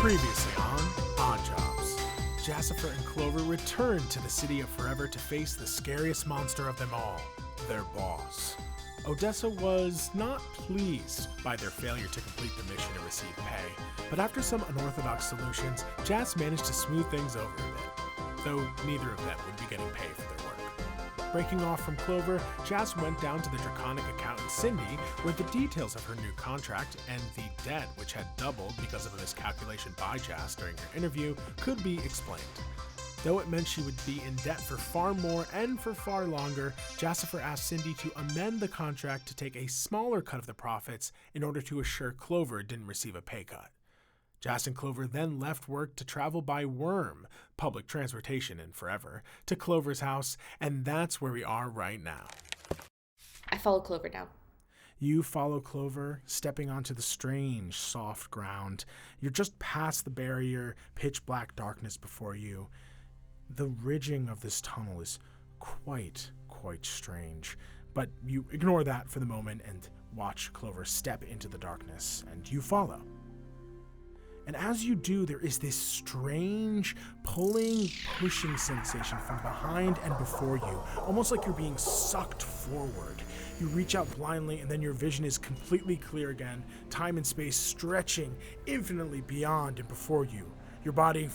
Previously on Oddjobs, Jassifer and Clover returned to the City of Forever to face the scariest monster of them all, their boss. Odessa was not pleased by their failure to complete the mission and receive pay, but after some unorthodox solutions, Jas managed to smooth things over a bit, though neither of them would be getting paid for their work. Breaking off from Clover, Jas went down to the draconic accountant Cindy, where the details of her new contract and the debt, which had doubled because of a miscalculation by Jas during her interview, could be explained. Though it meant she would be in debt for far more and for far longer, Jassifer asked Cindy to amend the contract to take a smaller cut of the profits in order to assure Clover didn't receive a pay cut. Jas and Clover then left work to travel by worm, public transportation in Forever, to Clover's house, and that's where we are right now. I follow Clover now. You follow Clover, stepping onto the strange, soft ground. You're just past the barrier, pitch black darkness before you. The ridging of this tunnel is quite strange, but you ignore that for the moment and watch Clover step into the darkness, and you follow. And as you do, there is this strange pushing sensation from behind and before you, almost like you're being sucked forward. You reach out blindly, and then your vision is completely clear again, time and space stretching infinitely beyond and before you. Your body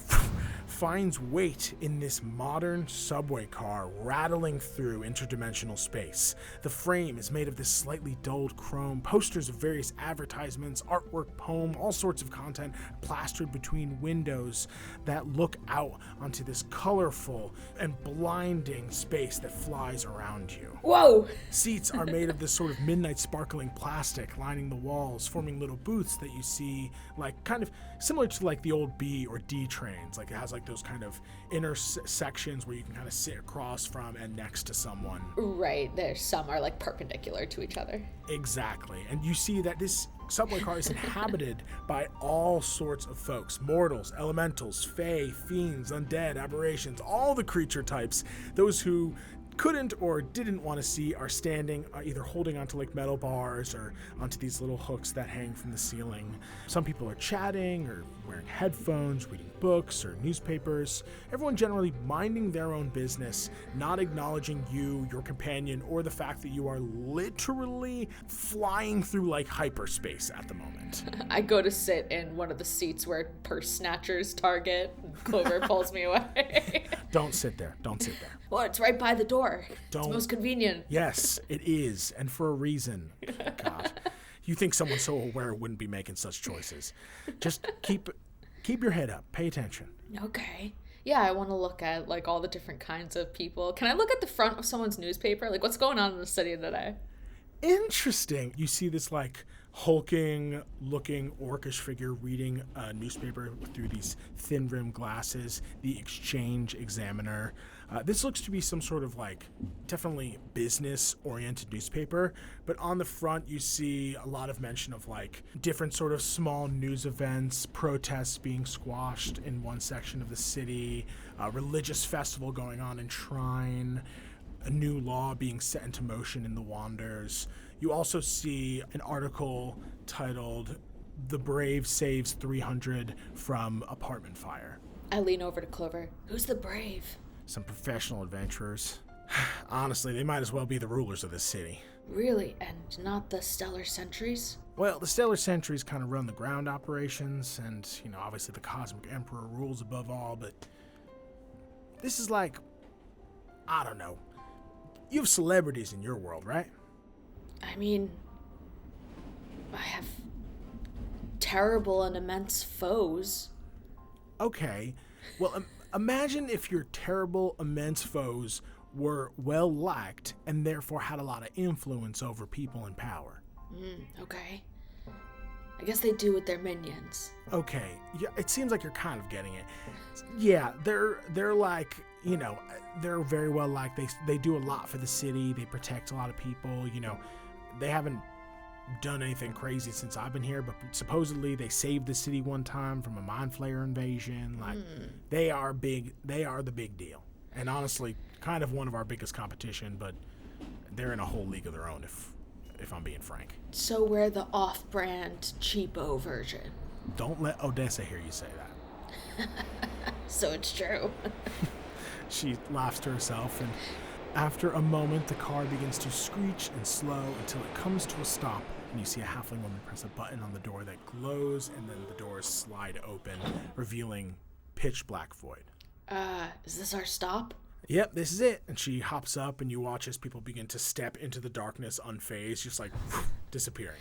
finds weight in this modern subway car rattling through interdimensional space. The frame is made of this slightly dulled chrome, posters of various advertisements, artwork, poem, all sorts of content plastered between windows that look out onto this colorful and blinding space that flies around you. Whoa! Seats are made of this sort of midnight sparkling plastic lining the walls, forming little booths that you see, like kind of similar to like the old B or D trains. Like it has like those kind of intersections where you can kind of sit across from and next to someone. Right, there's some are like perpendicular to each other. Exactly. And you see that this subway car is inhabited by all sorts of folks. Mortals, elementals, fae, fiends, undead, aberrations, all the creature types. Those who couldn't or didn't want to see are standing either holding onto like metal bars or onto these little hooks that hang from the ceiling. Some people are chatting or wearing headphones, reading books or newspapers. Everyone generally minding their own business, not acknowledging you, your companion, or the fact that you are literally flying through like hyperspace at the moment. I go to sit in one of the seats where purse snatchers target, and Clover pulls me away. Don't sit there. Don't sit there. Well, it's right by the door. Don't. It's most convenient. Yes, it is, and for a reason. God, you think someone so aware wouldn't be making such choices. Just keep your head up. Pay attention. Okay. Yeah, I want to look at like all the different kinds of people. Can I look at the front of someone's newspaper? Like, what's going on in the city today? Interesting. You see this like hulking looking orcish figure reading a newspaper through these thin rimmed glasses, the Exchange Examiner. This looks to be some sort of like definitely business oriented newspaper, but on the front you see a lot of mention of like different sort of small news events, protests being squashed in one section of the city, a religious festival going on in Shrine, a new law being set into motion in the Wanders. You also see an article titled "The Brave Saves 300 from Apartment Fire." I lean over to Clover. Who's the brave? Some professional adventurers. Honestly, they might as well be the rulers of this city. Really? And not the Stellar Sentries? Well, the Stellar Sentries kind of run the ground operations, and, you know, obviously the Cosmic Emperor rules above all, but this is like, I don't know. You have celebrities in your world, right? I mean, I have terrible and immense foes. Okay. Well, imagine if your terrible, immense foes were well-liked and therefore had a lot of influence over people in power. Okay. I guess they do with their minions. Okay. Yeah, it seems like you're kind of getting it. Yeah, they're like, you know, they're very well liked. They do a lot for the city. They protect a lot of people. You know, they haven't done anything crazy since I've been here, but supposedly they saved the city one time from a mind flayer invasion. Like, they are big. They are the big deal. And honestly, kind of one of our biggest competition, but they're in a whole league of their own, if I'm being frank. So we're the off-brand cheapo version. Don't let Odessa hear you say that. So it's true. She laughs to herself, and after a moment, the car begins to screech and slow until it comes to a stop, and you see a halfling woman press a button on the door that glows, and then the doors slide open, revealing pitch black void. Is this our stop? Yep, this is it. And she hops up, and you watch as people begin to step into the darkness unfazed, just like disappearing.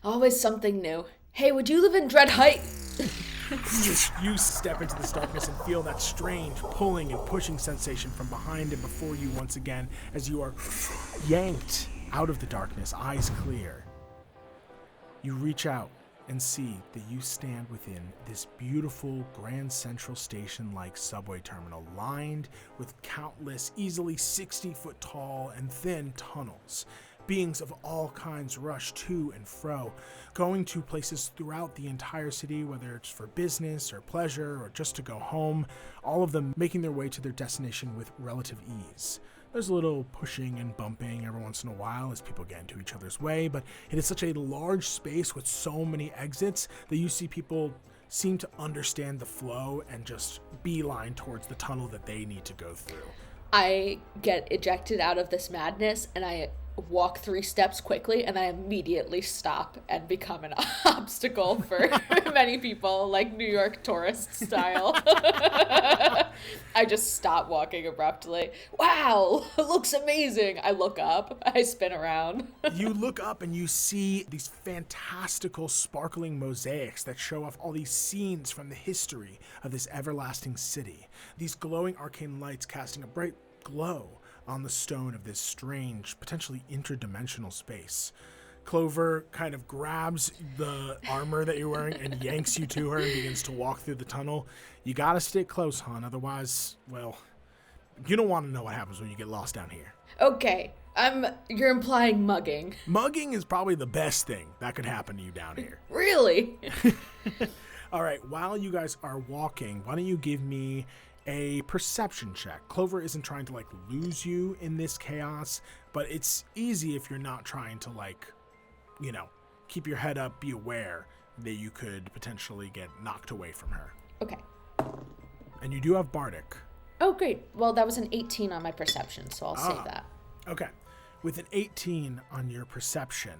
Always something new. Hey, would you live in Dread Height? You step into this darkness and feel that strange pulling and pushing sensation from behind and before you once again as you are yanked out of the darkness, eyes clear. You reach out and see that you stand within this beautiful Grand Central Station-like subway terminal lined with countless, easily 60-foot tall and thin tunnels. Beings of all kinds rush to and fro, going to places throughout the entire city, whether it's for business or pleasure or just to go home, all of them making their way to their destination with relative ease. There's a little pushing and bumping every once in a while as people get into each other's way, but it is such a large space with so many exits that you see people seem to understand the flow and just beeline towards the tunnel that they need to go through. I get ejected out of this madness, and I walk 3 steps quickly, and I immediately stop and become an obstacle for many people, like New York tourist style. I just stop walking abruptly. Wow, it looks amazing. I look up, I spin around. You look up and you see these fantastical sparkling mosaics that show off all these scenes from the history of this everlasting city. These glowing arcane lights casting a bright glow on the stone of this strange, potentially interdimensional space. Clover kind of grabs the armor that you're wearing and yanks you to her and begins to walk through the tunnel. You gotta stick close, hon, otherwise, well, you don't want to know what happens when you get lost down here. Okay, you're implying mugging. Mugging is probably the best thing that could happen to you down here. Really? All right, while you guys are walking, why don't you give me a perception check. Clover isn't trying to lose you in this chaos, but it's easy if you're not trying to keep your head up, be aware that you could potentially get knocked away from her. Okay. And you do have Bardic. Oh, great. Well, that was an 18 on my perception, so I'll save that. Okay. With an 18 on your perception,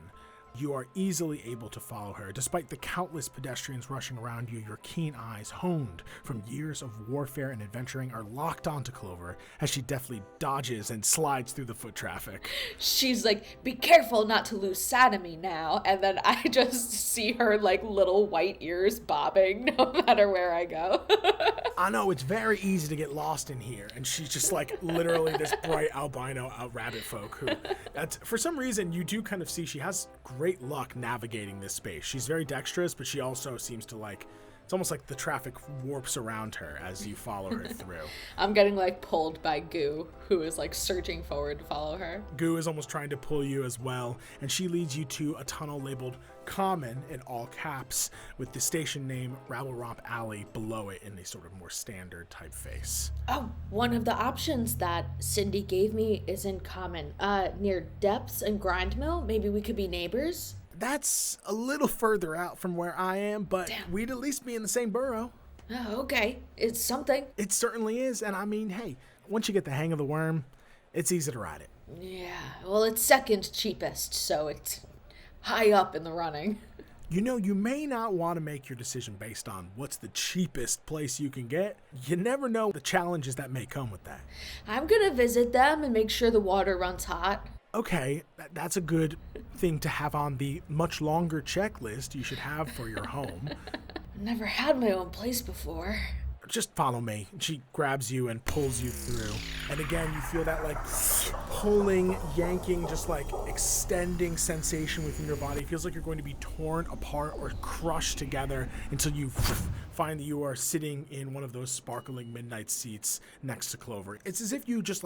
you are easily able to follow her. Despite the countless pedestrians rushing around you, your keen eyes, honed from years of warfare and adventuring, are locked onto Clover as she deftly dodges and slides through the foot traffic. She's like, be careful not to lose sight of me now. And then I just see her little white ears bobbing no matter where I go. I know, it's very easy to get lost in here. And she's just literally this bright albino rabbit folk who, for some reason, you do kind of see she has great luck navigating this space. She's very dexterous, but she also seems to it's almost like the traffic warps around her as you follow her through. I'm getting pulled by Goo, who is surging forward to follow her. Goo is almost trying to pull you as well, and she leads you to a tunnel labeled Common in all caps with the station name Rabble Romp Alley below it in a sort of more standard typeface. Oh, one of the options that Cindy gave me is in Common, near Depths and Grindmill. Maybe we could be neighbors. That's a little further out from where I am, but we'd at least be in the same borough. Oh, okay. It's something. It certainly is, and I mean, hey, once you get the hang of the worm, it's easy to ride it. Yeah, well, it's second cheapest, so it's high up in the running. You may not want to make your decision based on what's the cheapest place you can get. You never know the challenges that may come with that. I'm gonna visit them and make sure the water runs hot. Okay, that's a good thing to have on the much longer checklist you should have for your home. Never had my own place before. Just follow me. She grabs you and pulls you through. And again, you feel that pulling, yanking, just extending sensation within your body. It feels like you're going to be torn apart or crushed together until you find that you are sitting in one of those sparkling midnight seats next to Clover. It's as if you just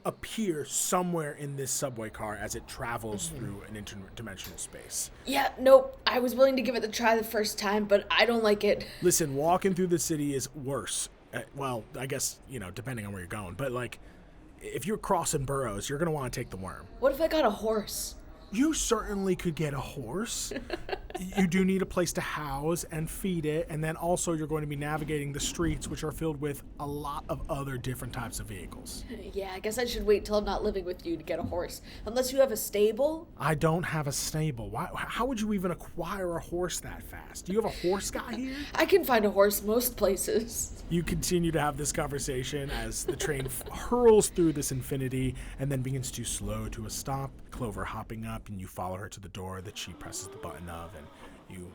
appear somewhere in this subway car as it travels through an interdimensional space. Yeah, nope. I was willing to give it a try the first time, but I don't like it. Listen, walking through the city is worse. Well, I guess, depending on where you're going. But, if you're crossing boroughs, you're going to want to take the worm. What if I got a horse? You certainly could get a horse. You do need a place to house and feed it, and then also you're going to be navigating the streets, which are filled with a lot of other different types of vehicles. Yeah, I guess I should wait till I'm not living with you to get a horse. Unless you have a stable? I don't have a stable. How would you even acquire a horse that fast? Do you have a horse guy here? I can find a horse most places. You continue to have this conversation as the train hurls through this infinity and then begins to slow to a stop. Clover hopping up, and you follow her to the door that she presses the button of, and you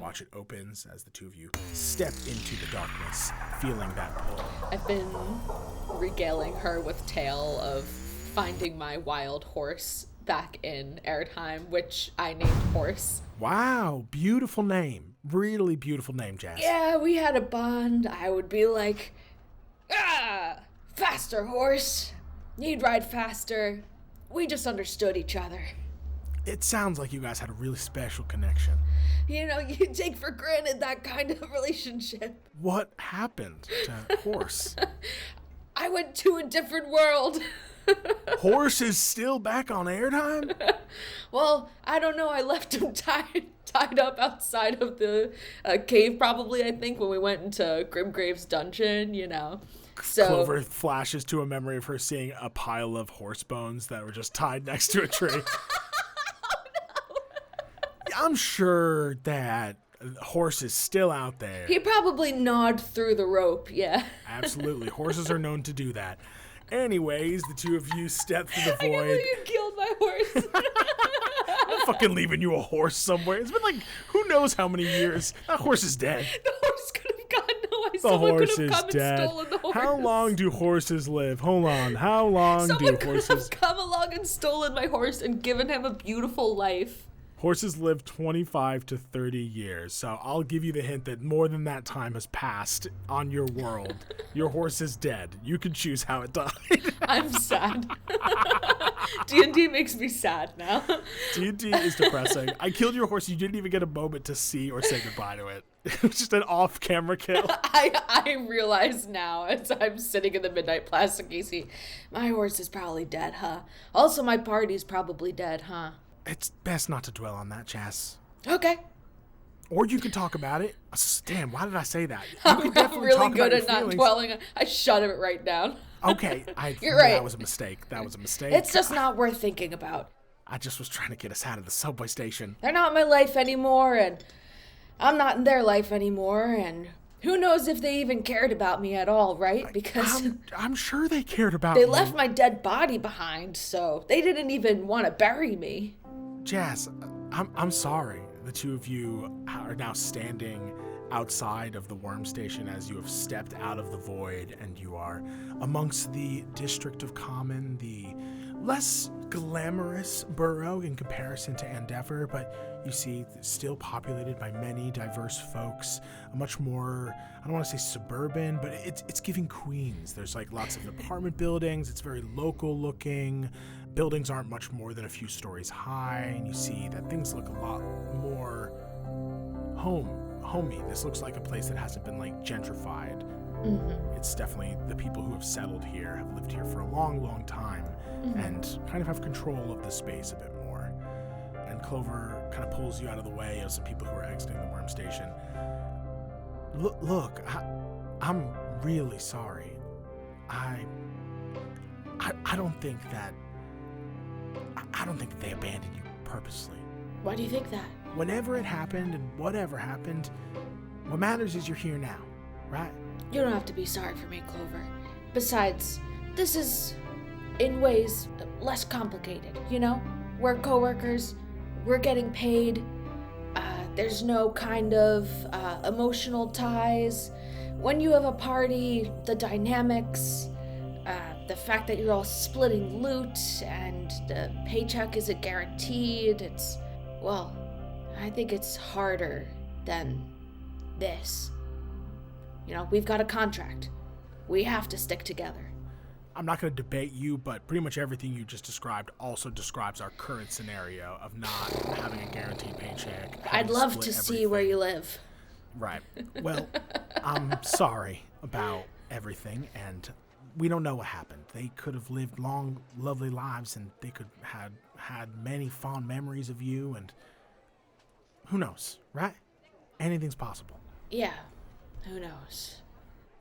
watch it opens as the two of you step into the darkness, feeling that pull. I've been regaling her with tale of finding my wild horse back in Erdheim, which I named Horse. Wow, beautiful name. Really beautiful name, Jazz. Yeah, we had a bond. I would be like, faster, horse. You'd ride faster. We just understood each other. It sounds like you guys had a really special connection. You know, you take for granted that kind of relationship. What happened to Horse? I went to a different world. Horse is still back on Erdheim? Well, I don't know. I left him tied up outside of the cave, probably, I think, when we went into Grimgrave's dungeon, you know. So, Clover flashes to a memory of her seeing a pile of horse bones that were just tied next to a tree. Oh, no. I'm sure that Horse is still out there. He probably gnawed through the rope, yeah. Absolutely. Horses are known to do that. Anyways, the two of you step through the I can't void. believe you killed my horse. I'm fucking leaving you a horse somewhere. It's been like, who knows how many years. That horse is dead. The horse could have gotten away. The Someone horse could have is come dead. and stolen the horse. How long do horses live? Hold on. How long Someone do could horses... have come along and stolen my horse and given him a beautiful life. Horses live 25 to 30 years, so I'll give you the hint that more than that time has passed on your world. Your horse is dead. You can choose how it died. I'm sad. D&D makes me sad now. D&D is depressing. I killed your horse. You didn't even get a moment to see or say goodbye to it. It was just an off-camera kill. I realize now as I'm sitting in the Midnight Plastic Casey, my horse is probably dead, huh? Also, my party's probably dead, huh? It's best not to dwell on that, Jess. Okay. Or you could talk about it. Damn, why did I say that? You I'm could definitely really talk good about at your not feelings. dwelling on. I shut it right down. Okay, You're right. That was a mistake. That was a mistake. It's just not worth thinking about. I just was trying to get us out of the subway station. They're not in my life anymore, and I'm not in their life anymore, and who knows if they even cared about me at all, right? Because I'm sure they cared about they you. left my dead body behind, so they didn't even want to bury me. Jazz, I'm sorry. The two of you are now standing outside of the worm station as you have stepped out of the void, and you are amongst the District of Common, the less glamorous borough in comparison to Endeavor, but you see still populated by many diverse folks, a much more, I don't want to say suburban, but it's giving Queens. There's like lots of apartment buildings. It's very local looking. Buildings aren't much more than a few stories high, and you see that things look a lot more homey. This looks like a place that hasn't been like gentrified. Mm-hmm. It's definitely the people who have settled here, have lived here for a long, long time, mm-hmm. and kind of have control of the space a bit more. And Clover kind of pulls you out of the way of some people who are exiting the worm station. Look, I'm really sorry. I don't think that they abandoned you purposely. Why do you think that? Whenever it happened and whatever happened, what matters is you're here now, right? You don't have to be sorry for me, Clover. Besides, this is, in ways, less complicated, you know? We're coworkers, we're getting paid, there's no kind of emotional ties. When you have a party, the dynamics, the fact that you're all splitting loot and the paycheck isn't guaranteed, I think it's harder than this. You know, we've got a contract. We have to stick together. I'm not going to debate you, but pretty much everything you just described also describes our current scenario of not having a guaranteed paycheck. I'd love to see where you live. Right. Well, I'm sorry about everything, and we don't know what happened. They could have lived long, lovely lives, and they could have had many fond memories of you, and who knows, right? Anything's possible. Yeah, who knows?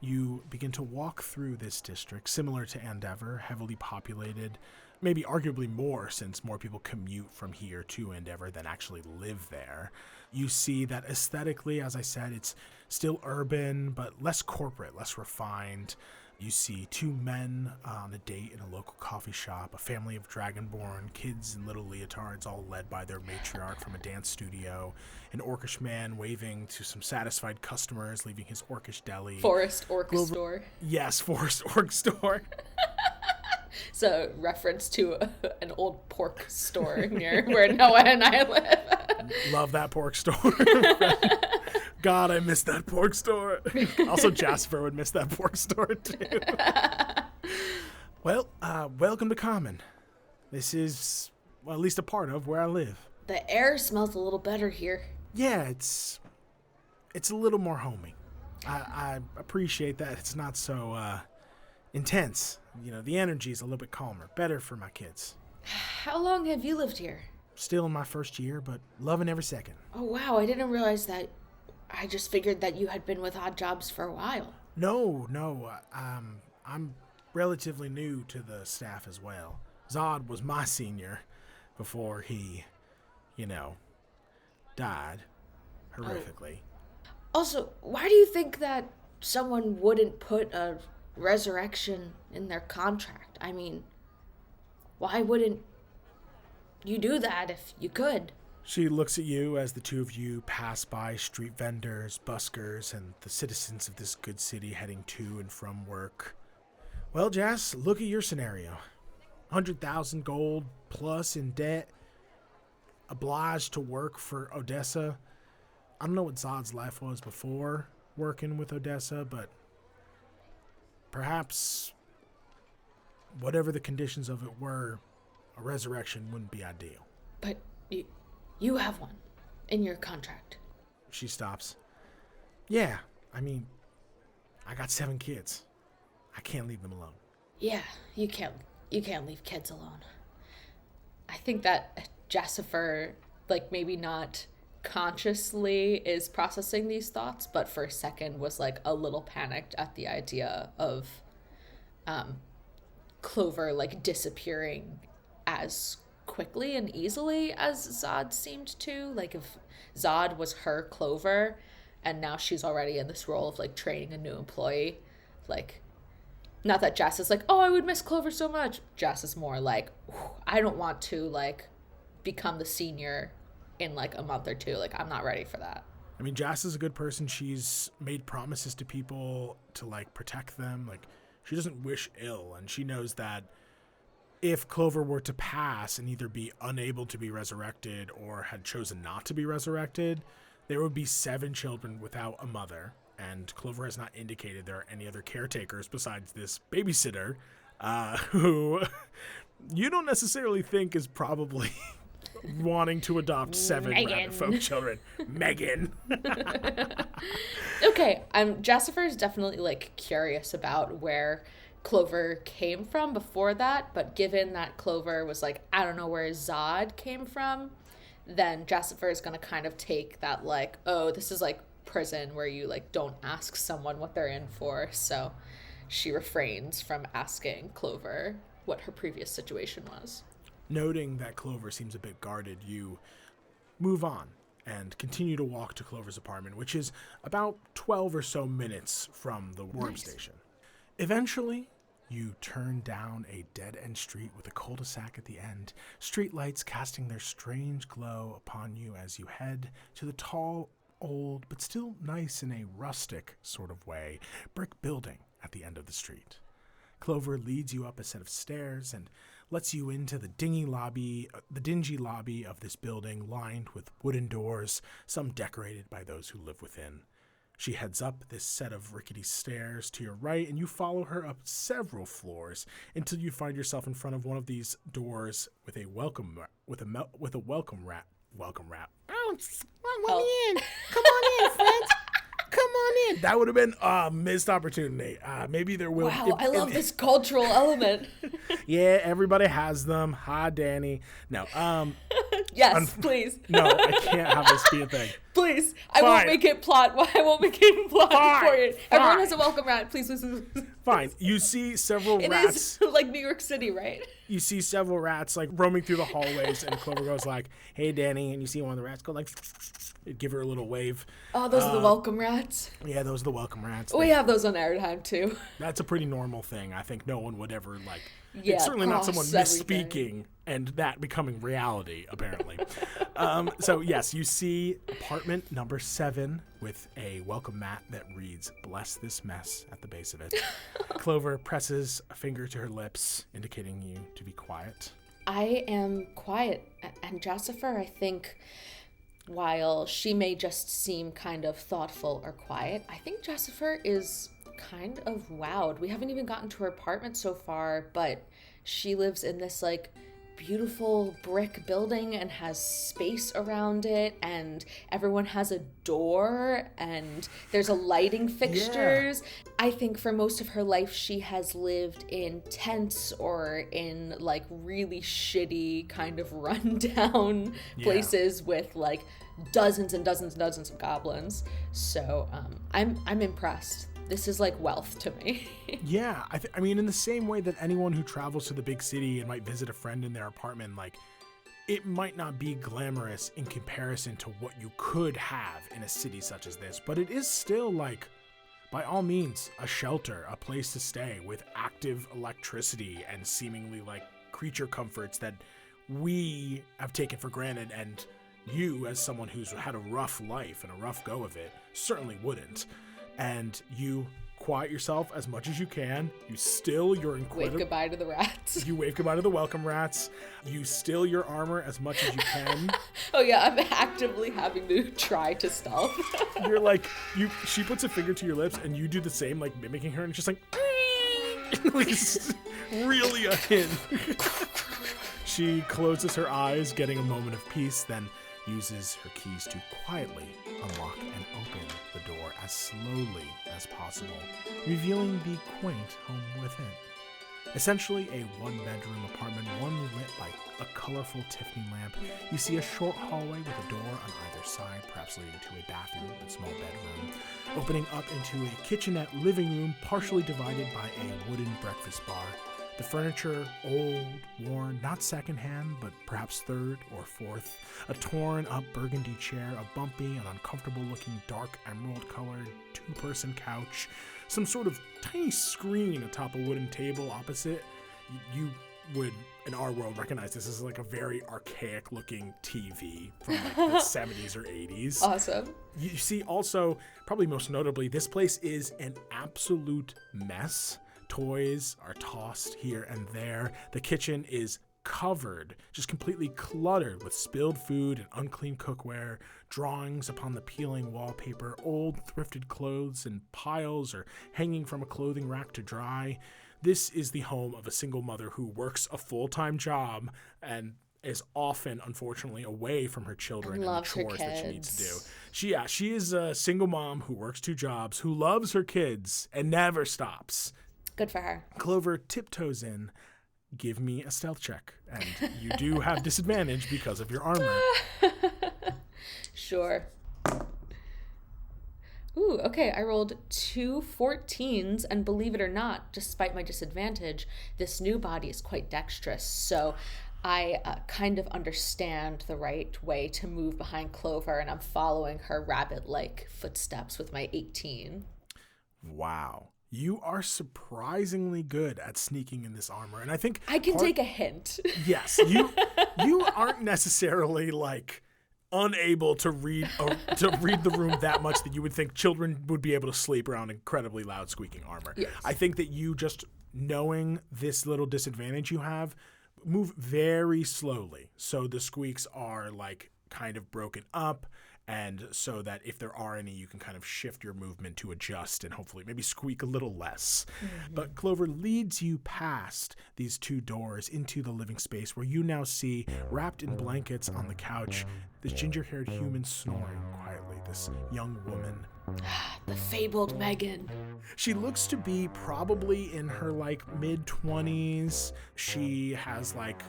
You begin to walk through this district, similar to Endeavor, heavily populated, maybe arguably more since more people commute from here to Endeavor than actually live there. You see that aesthetically, as I said, it's still urban, but less corporate, less refined. You see two men on a date in a local coffee shop, a family of dragonborn, kids in little leotards, all led by their matriarch from a dance studio, an orcish man waving to some satisfied customers, leaving his orcish deli. Forest Orc Store. Yes, Forest Orc Store. It's a reference to an old pork store near where Noah and I live. Love that pork store. God, I miss that pork store. Also, Jassifer would miss that pork store, too. Well, welcome to Common. This is, well, at least a part of where I live. The air smells a little better here. Yeah, it's a little more homey. I appreciate that it's not so intense. You know, the energy's a little bit calmer. Better for my kids. How long have you lived here? Still in my first year, but loving every second. Oh, wow. I didn't realize that. I just figured that you had been with Oddjobs for a while. No. I'm relatively new to the staff as well. Zod was my senior before he, died horrifically. Also, why do you think that someone wouldn't put a resurrection in their contract? I mean, why wouldn't you do that if you could? She looks at you as the two of you pass by street vendors, buskers, and the citizens of this good city heading to and from work. Well, Jass, look at your scenario. 100,000 gold plus in debt, obliged to work for Odessa. I don't know what Zod's life was before working with Odessa, but perhaps whatever the conditions of it were, a resurrection wouldn't be ideal. But you have one in your contract. She stops. Yeah, I mean, I got 7 kids. I can't leave them alone. Yeah, you can't leave kids alone. I think that Jassifer, maybe not consciously is processing these thoughts, but for a second was a little panicked at the idea of Clover disappearing as quickly and easily as Zod seemed to. If Zod was her Clover and now she's already in this role of training a new employee, not that Jass is oh, I would miss Clover so much. Jass is more I don't want to become the senior in a month or two. I'm not ready for that. I mean, Jass is a good person. She's made promises to people to protect them. She doesn't wish ill, and she knows that if Clover were to pass and either be unable to be resurrected or had chosen not to be resurrected, there would be 7 children without a mother, and Clover has not indicated there are any other caretakers besides this babysitter, who you don't necessarily think is probably wanting to adopt 7 rabbit folk children. Megan. Okay, Jassifer is definitely curious about where Clover came from before that, but given that Clover was I don't know where Zod came from, then Jassifer is going to kind of take that oh, this is prison where you don't ask someone what they're in for, so she refrains from asking Clover what her previous situation was. Noting that Clover seems a bit guarded, you move on and continue to walk to Clover's apartment, which is about 12 or so minutes from the worm station. Eventually, you turn down a dead-end street with a cul-de-sac at the end, streetlights casting their strange glow upon you as you head to the tall, old, but still nice in a rustic sort of way, brick building at the end of the street. Clover leads you up a set of stairs and lets you into the dingy lobby of this building lined with wooden doors, some decorated by those who live within. She heads up this set of rickety stairs to your right, and you follow her up several floors until you find yourself in front of one of these doors with a welcome wrap. Oh, let me in. Come on in, friends. Come on in. That would have been a missed opportunity. Maybe there will. Wow, I love this cultural element. Yeah, everybody has them. Hi, Danny. No, Yes, please. No, I can't have this be a thing. Please. I won't make it plot. I won't make it plot for you. Everyone has a welcome rat. Please. Fine. You see several rats. It is like New York City, right? You see several rats like roaming through the hallways, and Clover goes like, "Hey, Danny," and you see one of the rats go like, give her a little wave. Oh, those are the welcome rats. Yeah, those are the welcome rats. We have those on airtime too. That's a pretty normal thing. I think no one would ever like. Yeah, it's certainly not someone everything. misspeaking and that becoming reality, apparently. So, yes, you see apartment number 7 with a welcome mat that reads, "Bless this mess" at the base of it. Clover presses a finger to her lips, indicating you to be quiet. I am quiet. And Jassifer, I think, while she may just seem kind of thoughtful or quiet, I think Jassifer is kind of wowed. We haven't even gotten to her apartment so far, but she lives in this like beautiful brick building and has space around it, and everyone has a door and there's a lighting fixtures. Yeah. I think for most of her life she has lived in tents or in like really shitty kind of rundown places with like dozens and dozens and dozens of goblins. So I'm impressed. This is like wealth to me. Yeah, I mean, in the same way that anyone who travels to the big city and might visit a friend in their apartment, like, it might not be glamorous in comparison to what you could have in a city such as this, but it is still, like, by all means, a shelter, a place to stay with active electricity and seemingly, like, creature comforts that we have taken for granted, and you, as someone who's had a rough life and a rough go of it, certainly wouldn't. And you quiet yourself as much as you can. You still your wave goodbye to the rats. You wave goodbye to the welcome rats. You still your armor as much as you can. Oh yeah, I'm actively having to try to stealth. You're like, she puts a finger to your lips and you do the same, like mimicking her, and it's just like, like really a hint. She closes her eyes, getting a moment of peace, then uses her keys to quietly unlock and open the door as slowly as possible, revealing the quaint home within. Essentially a one-bedroom apartment, one lit by a colorful Tiffany lamp. You see a short hallway with a door on either side, perhaps leading to a bathroom and small bedroom, opening up into a kitchenette living room, partially divided by a wooden breakfast bar. The furniture, old, worn, not secondhand, but perhaps third or fourth. A torn up burgundy chair, a bumpy and uncomfortable looking dark emerald colored 2-person couch, some sort of tiny screen atop a wooden table opposite. You would, in our world, recognize this as like a very archaic looking TV from like the 70s or 80s. Awesome. You see also, probably most notably, this place is an absolute mess. Toys are tossed here and there. The kitchen is covered, just completely cluttered with spilled food and unclean cookware, drawings upon the peeling wallpaper, old thrifted clothes and piles are hanging from a clothing rack to dry. This is the home of a single mother who works a full-time job and is often, unfortunately, away from her children and the chores that she needs to do. She is a single mom who works 2 jobs, who loves her kids and never stops. Good for her. Clover tiptoes in. Give me a stealth check. And you do have disadvantage because of your armor. Sure. Ooh, okay. I rolled 2 14s, and believe it or not, despite my disadvantage, this new body is quite dexterous. So I kind of understand the right way to move behind Clover, and I'm following her rabbit-like footsteps with my 18. Wow. You are surprisingly good at sneaking in this armor. And I think I can take a hint. Yes. You aren't necessarily like unable to read the room that much that you would think children would be able to sleep around incredibly loud squeaking armor. Yes. I think that you, just knowing this little disadvantage you have, move very slowly. So the squeaks are like kind of broken up, and so that if there are any, you can kind of shift your movement to adjust and hopefully maybe squeak a little less. Mm-hmm. But Clover leads you past these 2 doors into the living space, where you now see, wrapped in blankets on the couch, this ginger-haired human snoring quietly, this young woman. The fabled Megan. She looks to be probably in her like mid-20s. She has like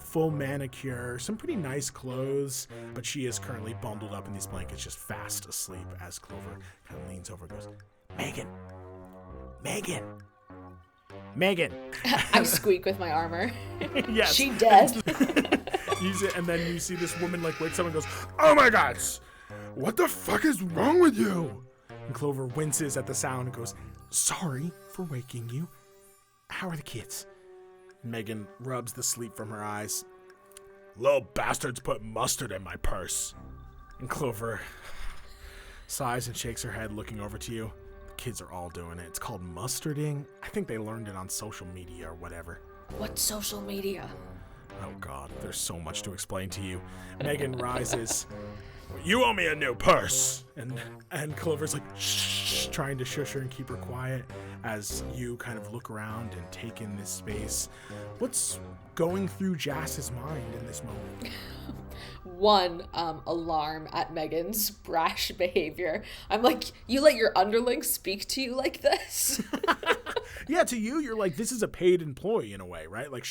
full manicure, some pretty nice clothes, but she is currently bundled up in these blankets, just fast asleep as Clover kind of leans over and goes, Megan. I squeak with my armor. Yes. She dead. Use it, and then you see this woman like wakes up and goes, oh my God, what the fuck is wrong with you? And Clover winces at the sound and goes, sorry for waking you. How are the kids? Megan rubs the sleep from her eyes. Little bastards put mustard in my purse. And Clover sighs and shakes her head, looking over to you. The kids are all doing it. It's called mustarding. I think they learned it on social media or whatever. What social media? Oh God, there's so much to explain to you. Megan rises. You owe me a new purse. And Clover's like, shh, trying to shush her and keep her quiet as you kind of look around and take in this space. What's going through Jass's mind in this moment? One, alarm at Megan's brash behavior. I'm like, you let your underlings speak to you like this? Yeah, to you, you're like, this is a paid employee in a way, right? Like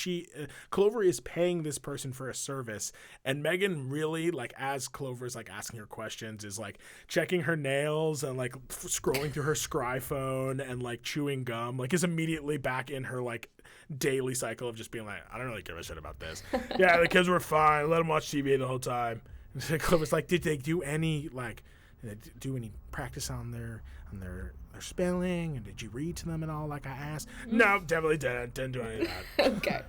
Clover is paying this person for a service, and Megan really, like, as Clover's like asking her questions, is like checking her nails and like scrolling through her scry phone and like chewing gum, like is immediately back in her like daily cycle of just being like, I don't really give a shit about this. Yeah, the kids were fine. Let them watch TV the whole time. And Clover's like, did they do any practice on their spelling, and did you read to them at all like I asked? No, definitely didn't do any of that. Okay.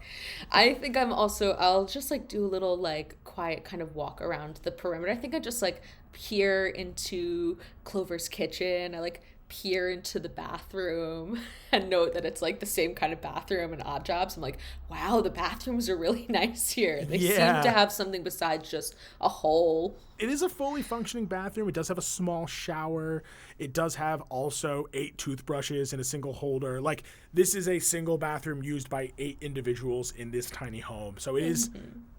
I think I'll just like do a little like quiet kind of walk around the perimeter. I think I just like peer into Clover's kitchen. I like peer into the bathroom and note that it's like the same kind of bathroom in Oddjobs. I'm like, wow, the bathrooms are really nice here. They seem to have something besides just a hole. It is a fully functioning bathroom. It does have a small shower. It does have also 8 toothbrushes in a single holder. Like, this is a single bathroom used by 8 individuals in this tiny home. So it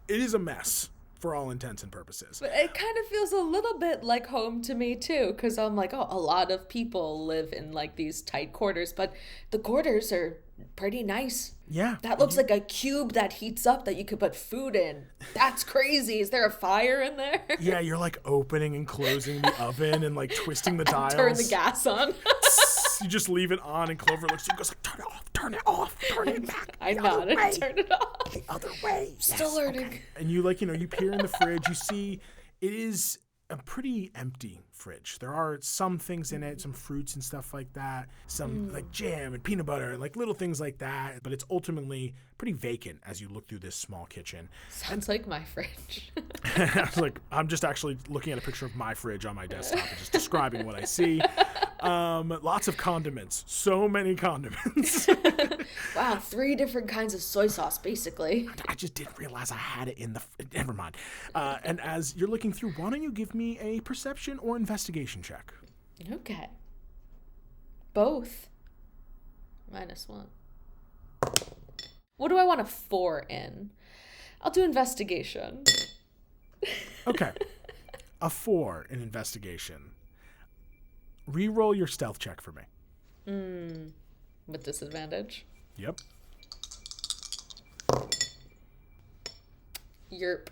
is a mess for all intents and purposes. But it kind of feels a little bit like home to me too, because I'm like, oh, a lot of people live in like these tight quarters, but the quarters are pretty nice. Yeah. That looks like a cube that heats up that you could put food in. That's crazy. Is there a fire in there? Yeah, you're like opening and closing the oven and like twisting the dials. Turn the gas on. You just leave it on, and Clover looks and goes like, turn it off, turn it back. I nodded and turn it off. The other way. Still learning. Okay. And you like, you peer in the fridge, you see it is a pretty empty fridge. There are some things in it, some fruits and stuff like that, some like jam and peanut butter, like little things like that, but it's ultimately pretty vacant as you look through this small kitchen. Sounds like my fridge. I was like, I'm just actually looking at a picture of my fridge on my desktop and just describing what I see. Lots of condiments. So many condiments. Wow, 3 different kinds of soy sauce, basically. I just didn't realize I had it in the... Never mind. And as you're looking through, why don't you give me a perception or investigation check? Okay. Both. -1. What do I want a 4 in? I'll do investigation. Okay. A 4 in investigation. Reroll your stealth check for me. With disadvantage? Yep. Yerp.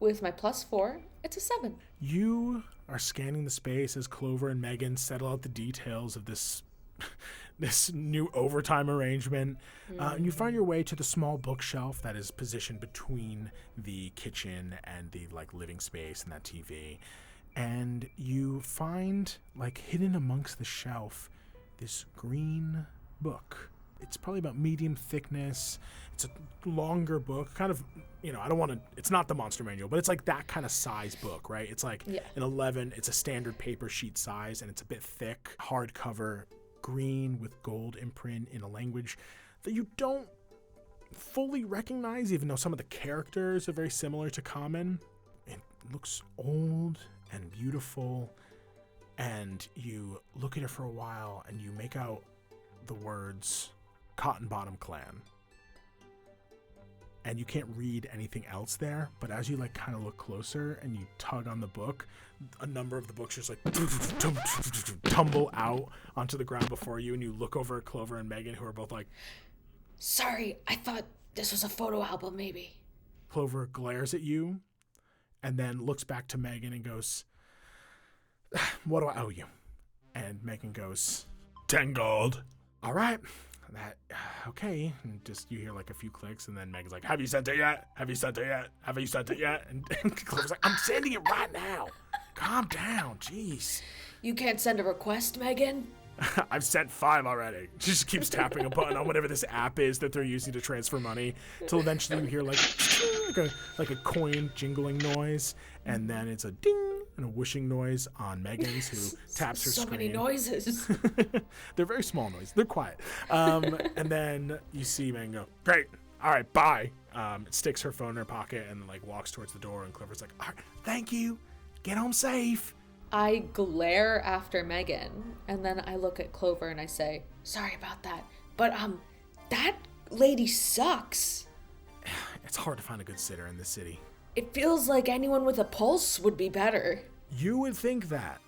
With my +4, it's a 7. You are scanning the space as Clover and Megan settle out the details of this new overtime arrangement. And you find your way to the small bookshelf that is positioned between the kitchen and the living space and that TV. And you find, hidden amongst the shelf, this green book. It's probably about medium thickness. It's a longer book, kind of, it's not the Monster Manual, but it's like that kind of size book, right? It's like an 11, it's a standard paper sheet size, and it's a bit thick, hardcover, green with gold imprint in a language that you don't fully recognize, even though some of the characters are very similar to common. It looks old and beautiful, and you look at it for a while and you make out the words Cotton Bottom Clan, and you can't read anything else there, but as you kind of look closer and you tug on the book, a number of the books just tumble out onto the ground before you, and you look over at Clover and Megan, who are both like, sorry, I thought This was a photo album, maybe. Clover glares at you and then looks back to Megan and goes, what do I owe you? And Megan goes, 10 gold. All right. Okay. And just you hear like a few clicks, and then Megan's like, have you sent it yet? Have you sent it yet? Have you sent it yet? And Clover's like, I'm sending it right now. Calm down. Jeez. You can't send a request, Megan? I've sent 5 already. She just keeps tapping a button on whatever this app is that they're using to transfer money, till eventually you hear like a coin jingling noise, and then it's a ding and a whooshing noise on Megan's, who taps her so screen. Many noises. They're very small noises. They're quiet. And then you see Megan go, great. All right, bye. Sticks her phone in her pocket and like walks towards the door, and Clover's like, all right, thank you. Get home safe. I glare after Megan, and then I look at Clover and I say, sorry about that, but that lady sucks. It's hard to find a good sitter in this city. It feels like anyone with a pulse would be better. You would think that.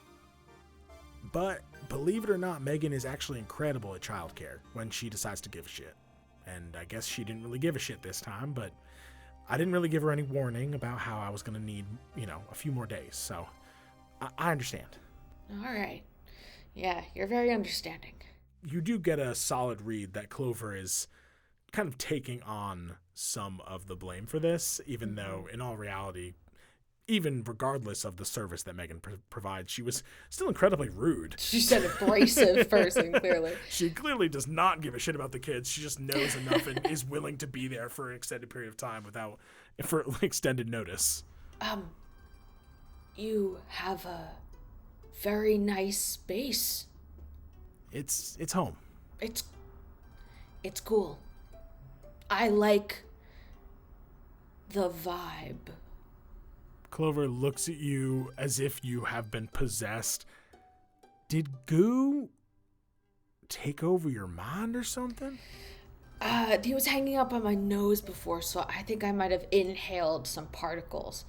But believe it or not, Megan is actually incredible at childcare when she decides to give a shit. And I guess she didn't really give a shit this time, but I didn't really give her any warning about how I was going to need, a few more days, so I understand. All right. Yeah, you're very understanding. You do get a solid read that Clover is kind of taking on some of the blame for this, even though in all reality, even regardless of the service that Megan provides, she was still incredibly rude. She's an abrasive person, clearly. She clearly does not give a shit about the kids. She just knows enough and is willing to be there for an extended period of time for extended notice. You have a very nice space. It's home. It's cool. I like the vibe. Clover looks at you as if you have been possessed. Did goo take over your mind or something? He was hanging up on my nose before, so I think I might have inhaled some particles.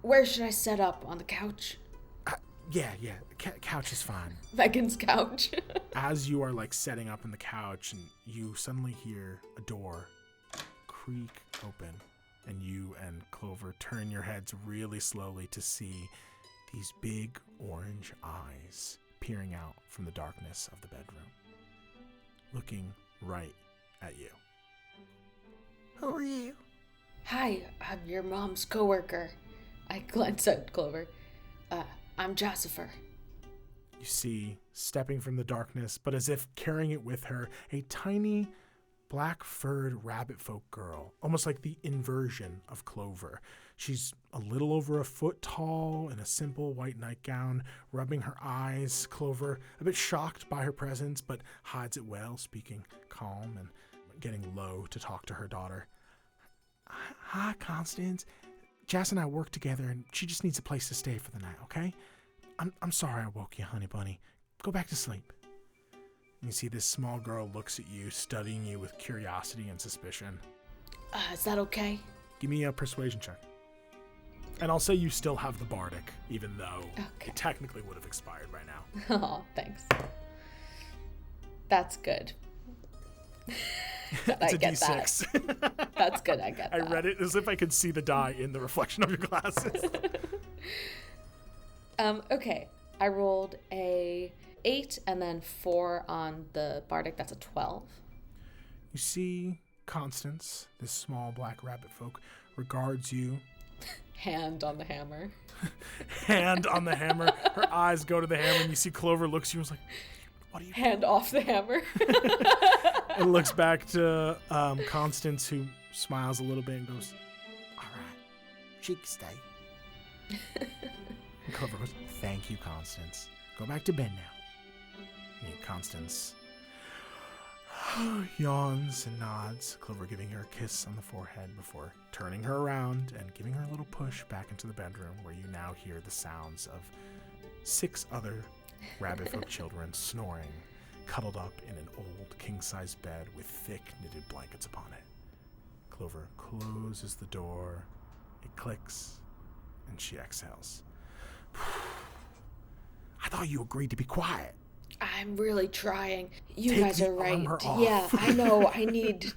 Where should I set up? On the couch? Yeah. Couch is fine. Megan's couch. As you are setting up on the couch, and you suddenly hear a door creak open, and you and Clover turn your heads really slowly to see these big orange eyes peering out from the darkness of the bedroom, looking right at you. Who are you? Hi, I'm your mom's coworker. I glance at Clover. I'm Jassifer. You see, stepping from the darkness, but as if carrying it with her, a tiny, black-furred rabbit folk girl, almost like the inversion of Clover. She's a little over a foot tall in a simple white nightgown, rubbing her eyes. Clover, a bit shocked by her presence, but hides it well, speaking calm and getting low to talk to her daughter. Hi, Constance. Jess and I work together, and she just needs a place to stay for the night, okay? I'm sorry I woke you, honey bunny. Go back to sleep. You see this small girl looks at you, studying you with curiosity and suspicion. Is that okay? Give me a persuasion check. And I'll say you still have the bardic, even though it technically would have expired by now. Oh, thanks. That's good. It's a D6. That. That's good, I get that. I read it as if I could see the die in the reflection of your glasses. Okay. I rolled a 8 and then 4 on the bardic. That's a 12. You see Constance, this small black rabbit folk, regards you. Hand on the hammer. Hand on the hammer. Her eyes go to the hammer, and you see Clover looks at you and is like, what are you doing? Hand off the hammer. And looks back to Constance, who smiles a little bit and goes, all right, she can stay. And Clover goes, thank you, Constance. Go back to bed now. And Constance yawns and nods, Clover giving her a kiss on the forehead before turning her around and giving her a little push back into the bedroom, where you now hear the sounds of 6 other rabbit folk children snoring, cuddled up in an old king-size bed with thick knitted blankets upon it. Clover closes the door, it clicks, and she exhales. I thought you agreed to be quiet. I'm really trying. You Take guys the are right. armor off. Yeah, I know. I need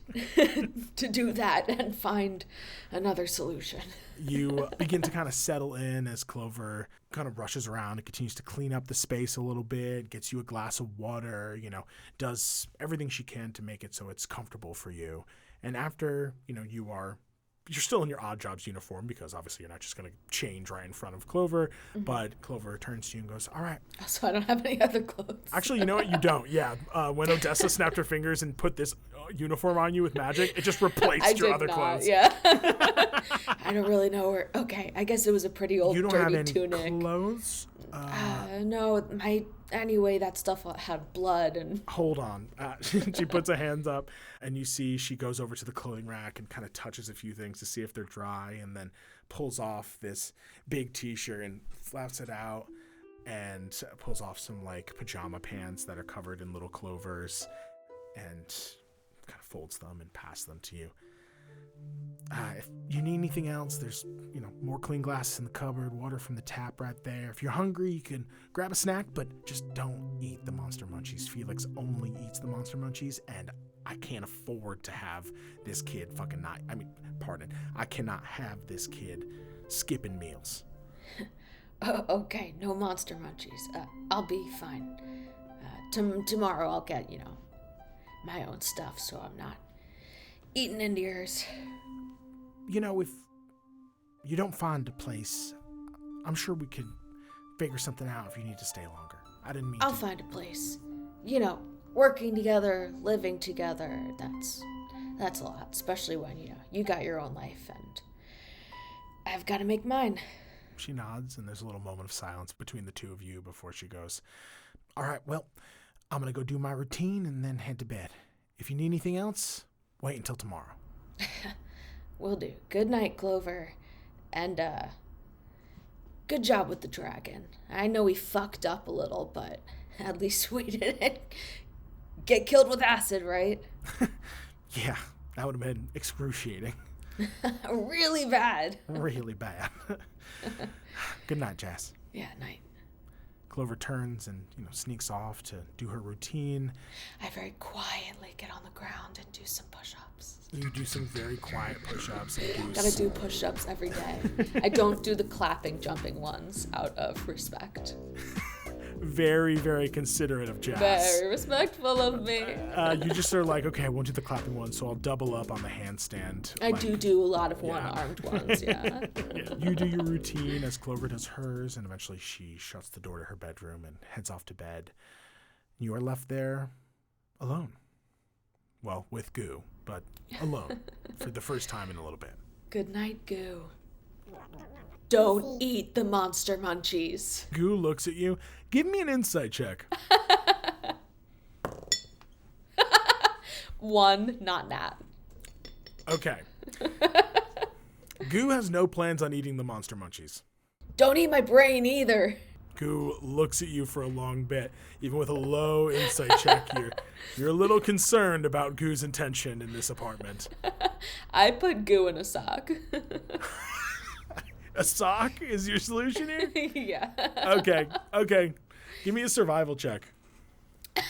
to do that and find another solution. You begin to kind of settle in as Clover kind of rushes around and continues to clean up the space a little bit, gets you a glass of water, does everything she can to make it so it's comfortable for you. And after, you're still in your Oddjobs uniform because obviously you're not just going to change right in front of Clover, but Clover turns to you and goes, all right. So I don't have any other clothes. Actually, you know what? You don't. Yeah. When Odessa snapped her fingers and put this uniform on you with magic, it just replaced your other clothes. Yeah. I don't really know where. Okay, I guess it was a pretty old, dirty tunic. You don't have any clothes? No, anyway, that stuff had blood and... Hold on. She puts her hands up, and you see she goes over to the clothing rack and kind of touches a few things to see if they're dry, and then pulls off this big t-shirt and flaps it out, and pulls off some, pajama pants that are covered in little clovers, and kind of folds them and passes them to you. If you need anything else, there's, more clean glasses in the cupboard, water from the tap right there. If you're hungry, you can grab a snack, but just don't eat the Monster Munchies. Felix only eats the Monster Munchies, and I can't afford to have this kid I cannot have this kid skipping meals. Okay, no Monster Munchies. I'll be fine. Tomorrow I'll get, my own stuff, so I'm not eating into yours. If you don't find a place, I'm sure we could figure something out if you need to stay longer. I didn't mean I'll find a place. Working together, living together, that's a lot, especially when, you got your own life and I've got to make mine. She nods, and there's a little moment of silence between the two of you before she goes, all right, well, I'm going to go do my routine and then head to bed. If you need anything else, wait until tomorrow. Will do. Good night, Clover. And, good job with the dragon. I know we fucked up a little, but at least we didn't get killed with acid, right? Yeah, that would have been excruciating. Really bad. Really bad. Good night, Jess. Yeah, night. Clover turns and, sneaks off to do her routine. I very quietly get on the ground and do some push-ups. You do some very quiet push-ups. Gotta do push-ups every day. I don't do the clapping, jumping ones out of respect. Very, very considerate of Jess. Very respectful of me. You just are like, okay, I won't do the clapping one, so I'll double up on the handstand. I do a lot of one-armed ones, yeah. Yeah. You do your routine as Clover does hers, and eventually she shuts the door to her bedroom and heads off to bed. You are left there alone. Well, with Goo, but alone for the first time in a little bit. Good night, Goo. Don't eat the Monster Munchies. Goo looks at you. Give me an insight check. 1, not nat. Okay. Goo has no plans on eating the Monster Munchies. Don't eat my brain either. Goo looks at you for a long bit. Even with a low insight check, you're a little concerned about Goo's intention in this apartment. I put Goo in a sock. A sock is your solution here? Yeah. Okay. Give me a survival check. Okay.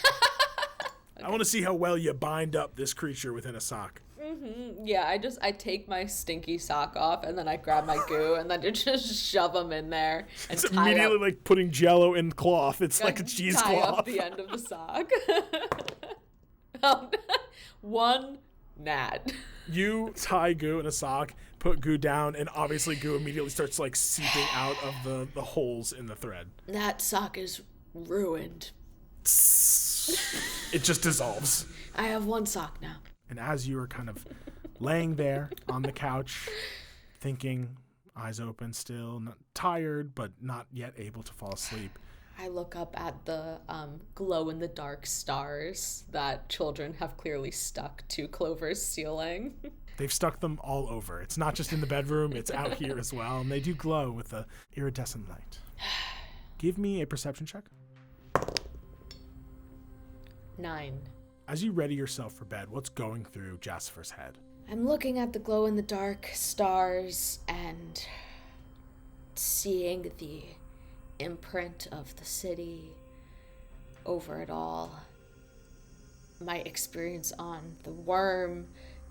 I want to see how well you bind up this creature within a sock. Mm-hmm. Yeah, I take my stinky sock off and then I grab my Goo and then just shove them in there. And it's immediately like putting Jell-O in cloth. It's like a cheesecloth. Tie up the end of the sock. 1 nat. You tie Goo in a sock, put Goo down, and obviously Goo immediately starts seeping out of the holes in the thread. That sock is ruined. It just dissolves. I have 1 sock now. And as you are kind of laying there on the couch, thinking, eyes open still, not tired, but not yet able to fall asleep, I look up at the glow-in-the-dark stars that children have clearly stuck to Clover's ceiling. They've stuck them all over. It's not just in the bedroom, it's out here as well, and they do glow with the iridescent light. Give me a perception check. 9. As you ready yourself for bed, what's going through Jassifer's head? I'm looking at the glow-in-the-dark stars and seeing the imprint of the city over it all. My experience on the worm,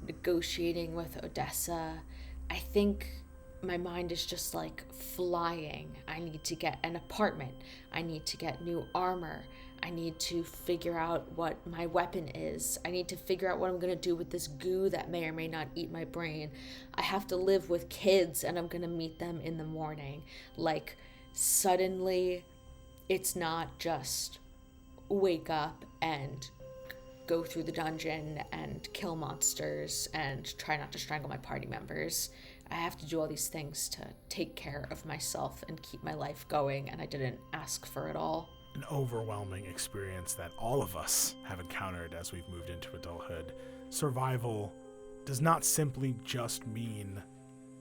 negotiating with Odessa, I think my mind is just like flying. I need to get an apartment. I need to get new armor. I need to figure out what my weapon is. I need to figure out what I'm going to do with this goo that may or may not eat my brain. I have to live with kids and I'm going to meet them in the morning. Like, suddenly, it's not just wake up and go through the dungeon and kill monsters and try not to strangle my party members. I have to do all these things to take care of myself and keep my life going, and I didn't ask for it all. An overwhelming experience that all of us have encountered as we've moved into adulthood. Survival does not simply just mean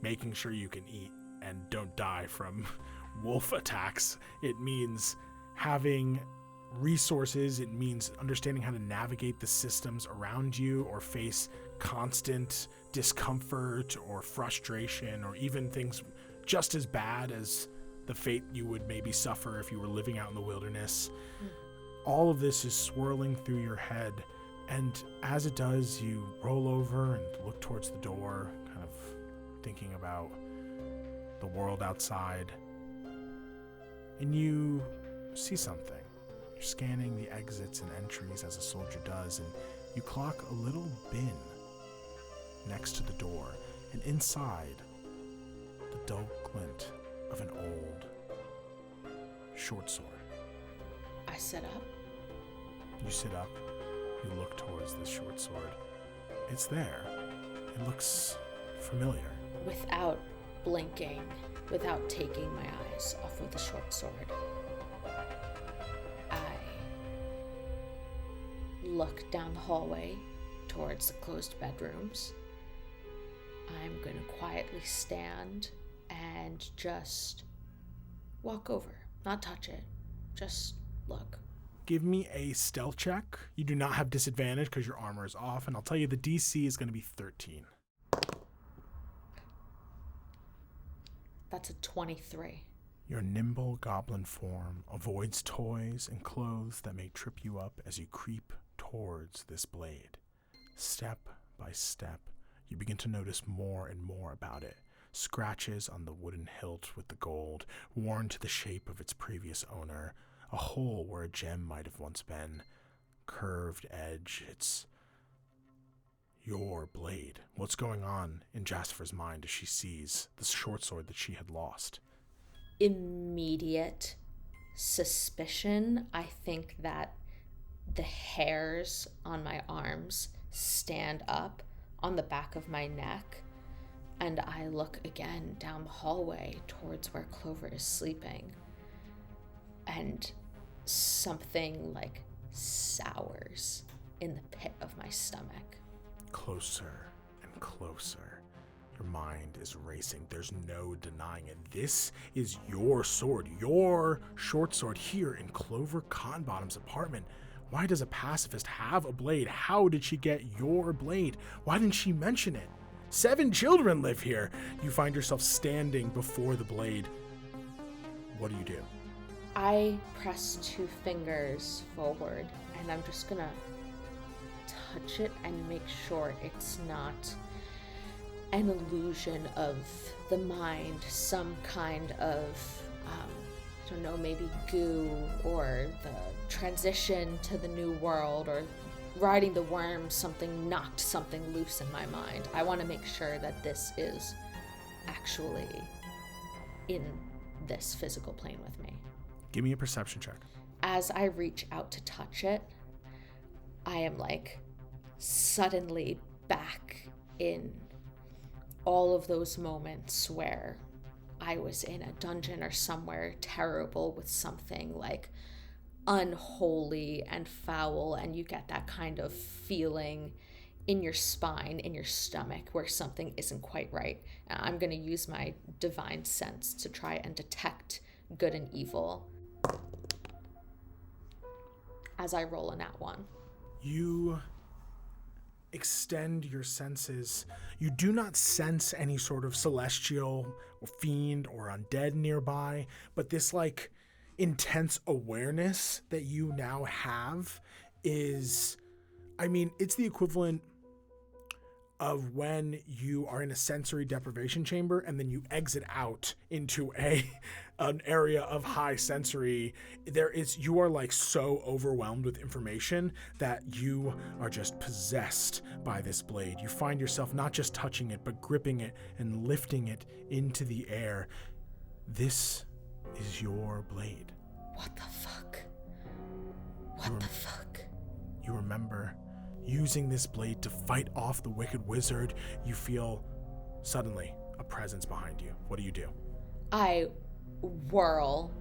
making sure you can eat and don't die from wolf attacks. It means having resources. It means understanding how to navigate the systems around you or face constant discomfort or frustration or even things just as bad as the fate you would maybe suffer if you were living out in the wilderness. All of this is swirling through your head, and as it does, you roll over and look towards the door, kind of thinking about the world outside, and you see something. You're scanning the exits and entries as a soldier does, and you clock a little bin next to the door, and inside, the dull glint of an old short sword. I sit up. You sit up, you look towards this short sword. It's there. It looks familiar. Without blinking, without taking my eyes off of the short sword, I look down the hallway towards the closed bedrooms. I'm going to quietly stand and just walk over. Not touch it. Just look. Give me a stealth check. You do not have disadvantage because your armor is off, and I'll tell you the DC is going to be 13. That's a 23. Your nimble goblin form avoids toys and clothes that may trip you up as you creep towards this blade. Step by step, you begin to notice more and more about it. Scratches on the wooden hilt with the gold, worn to the shape of its previous owner, a hole where a gem might have once been, curved edge. It's your blade. What's going on in Jassifer's mind as she sees the short sword that she had lost? Immediate suspicion. I think that the hairs on my arms stand up on the back of my neck, and I look again down the hallway towards where Clover is sleeping, and something like sours in the pit of my stomach. Closer and closer. Your mind is racing. There's no denying it. This is your sword, your short sword here in Clover Cottonbottom's apartment. Why does a pacifist have a blade? How did she get your blade? Why didn't she mention it? 7 children live here. You find yourself standing before the blade. What do? I press 2 fingers forward, and I'm just gonna touch it and make sure it's not an illusion of the mind, some kind of, I don't know, maybe goo, or the transition to the new world, or riding the worm, something knocked something loose in my mind. I want to make sure that this is actually in this physical plane with me. Give me a perception check. As I reach out to touch it, I am like suddenly back in all of those moments where I was in a dungeon or somewhere terrible with something like unholy and foul, and you get that kind of feeling in your spine, in your stomach, where something isn't quite right. I'm going to use my divine sense to try and detect good and evil as I roll a nat 1. You extend your senses. You do not sense any sort of celestial or fiend or undead nearby, but this like intense awareness that you now have is, I mean, it's the equivalent of when you are in a sensory deprivation chamber and then you exit out into an area of high sensory. You are like so overwhelmed with information that you are just possessed by this blade. You find yourself not just touching it, but gripping it and lifting it into the air. This is your blade. What the fuck? What the fuck? You remember using this blade to fight off the wicked wizard. You feel suddenly a presence behind you. What do? I whirl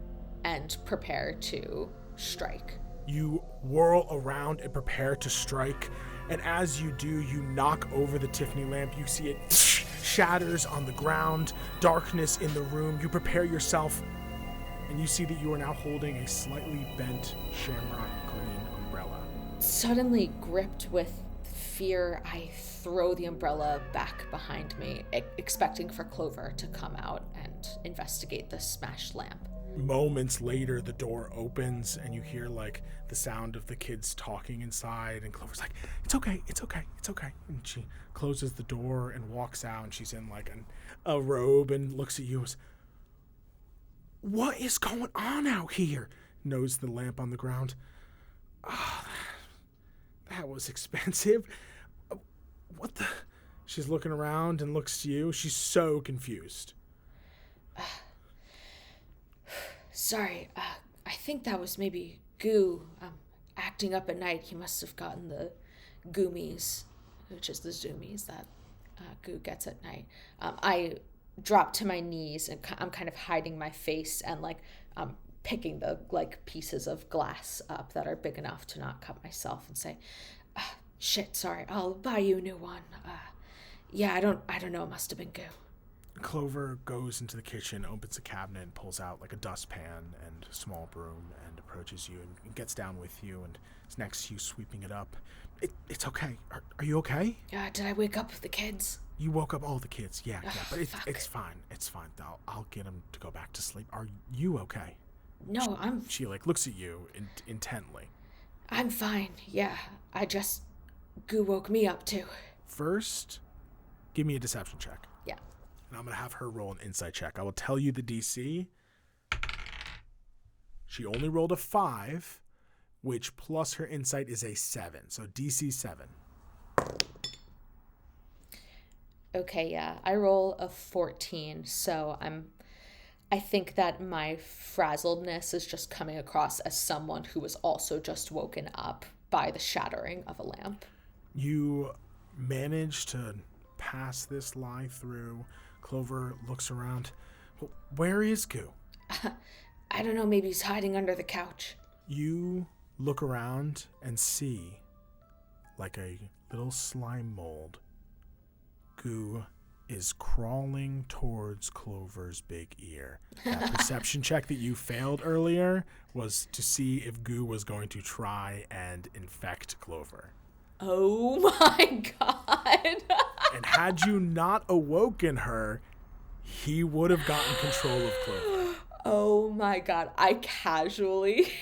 and prepare to strike. You whirl around and prepare to strike, and as you do, you knock over the Tiffany lamp. You see it shatters on the ground, darkness in the room. You prepare yourself, and you see that you are now holding a slightly bent shamrock green umbrella. Suddenly gripped with fear, I throw the umbrella back behind me, expecting for Clover to come out and investigate the smashed lamp. Moments later, the door opens and you hear like the sound of the kids talking inside, and Clover's like, it's okay. And she closes the door and walks out, and she's in like a robe and looks at you as, what is going on out here? Knows the lamp on the ground. Oh, that was expensive. What the? She's looking around and looks to you. She's so confused. Sorry, I think that was maybe Goo acting up at night. He must have gotten the goomies, which is the zoomies that Goo gets at night. I drop to my knees and I'm kind of hiding my face and like picking the like pieces of glass up that are big enough to not cut myself and say, shit, sorry, I'll buy you a new one. Yeah, I don't know, it must have been Goo. Clover goes into the kitchen, opens a cabinet, and pulls out like a dustpan and a small broom and approaches you and gets down with you and is next to you, sweeping it up. It's okay. Are you okay? Did I wake up the kids? You woke up all the kids, yeah, but it's fine. I'll get them to go back to sleep. Are you okay? No, She like looks at you intently. I'm fine, yeah. Goo woke me up too. First, give me a deception check. Yeah. And I'm going to have her roll an insight check. I will tell you the DC. She only rolled a 5, which plus her insight is a 7. So DC 7. Okay, yeah. I roll a 14, so I think that my frazzledness is just coming across as someone who was also just woken up by the shattering of a lamp. You manage to pass this lie through. Clover looks around. Where is Goo? I don't know, maybe he's hiding under the couch. You look around and see, like a little slime mold, Goo is crawling towards Clover's big ear. That perception check that you failed earlier was to see if Goo was going to try and infect Clover. Oh my god. And had you not awoken her, he would have gotten control of Clover. Oh my god. I casually,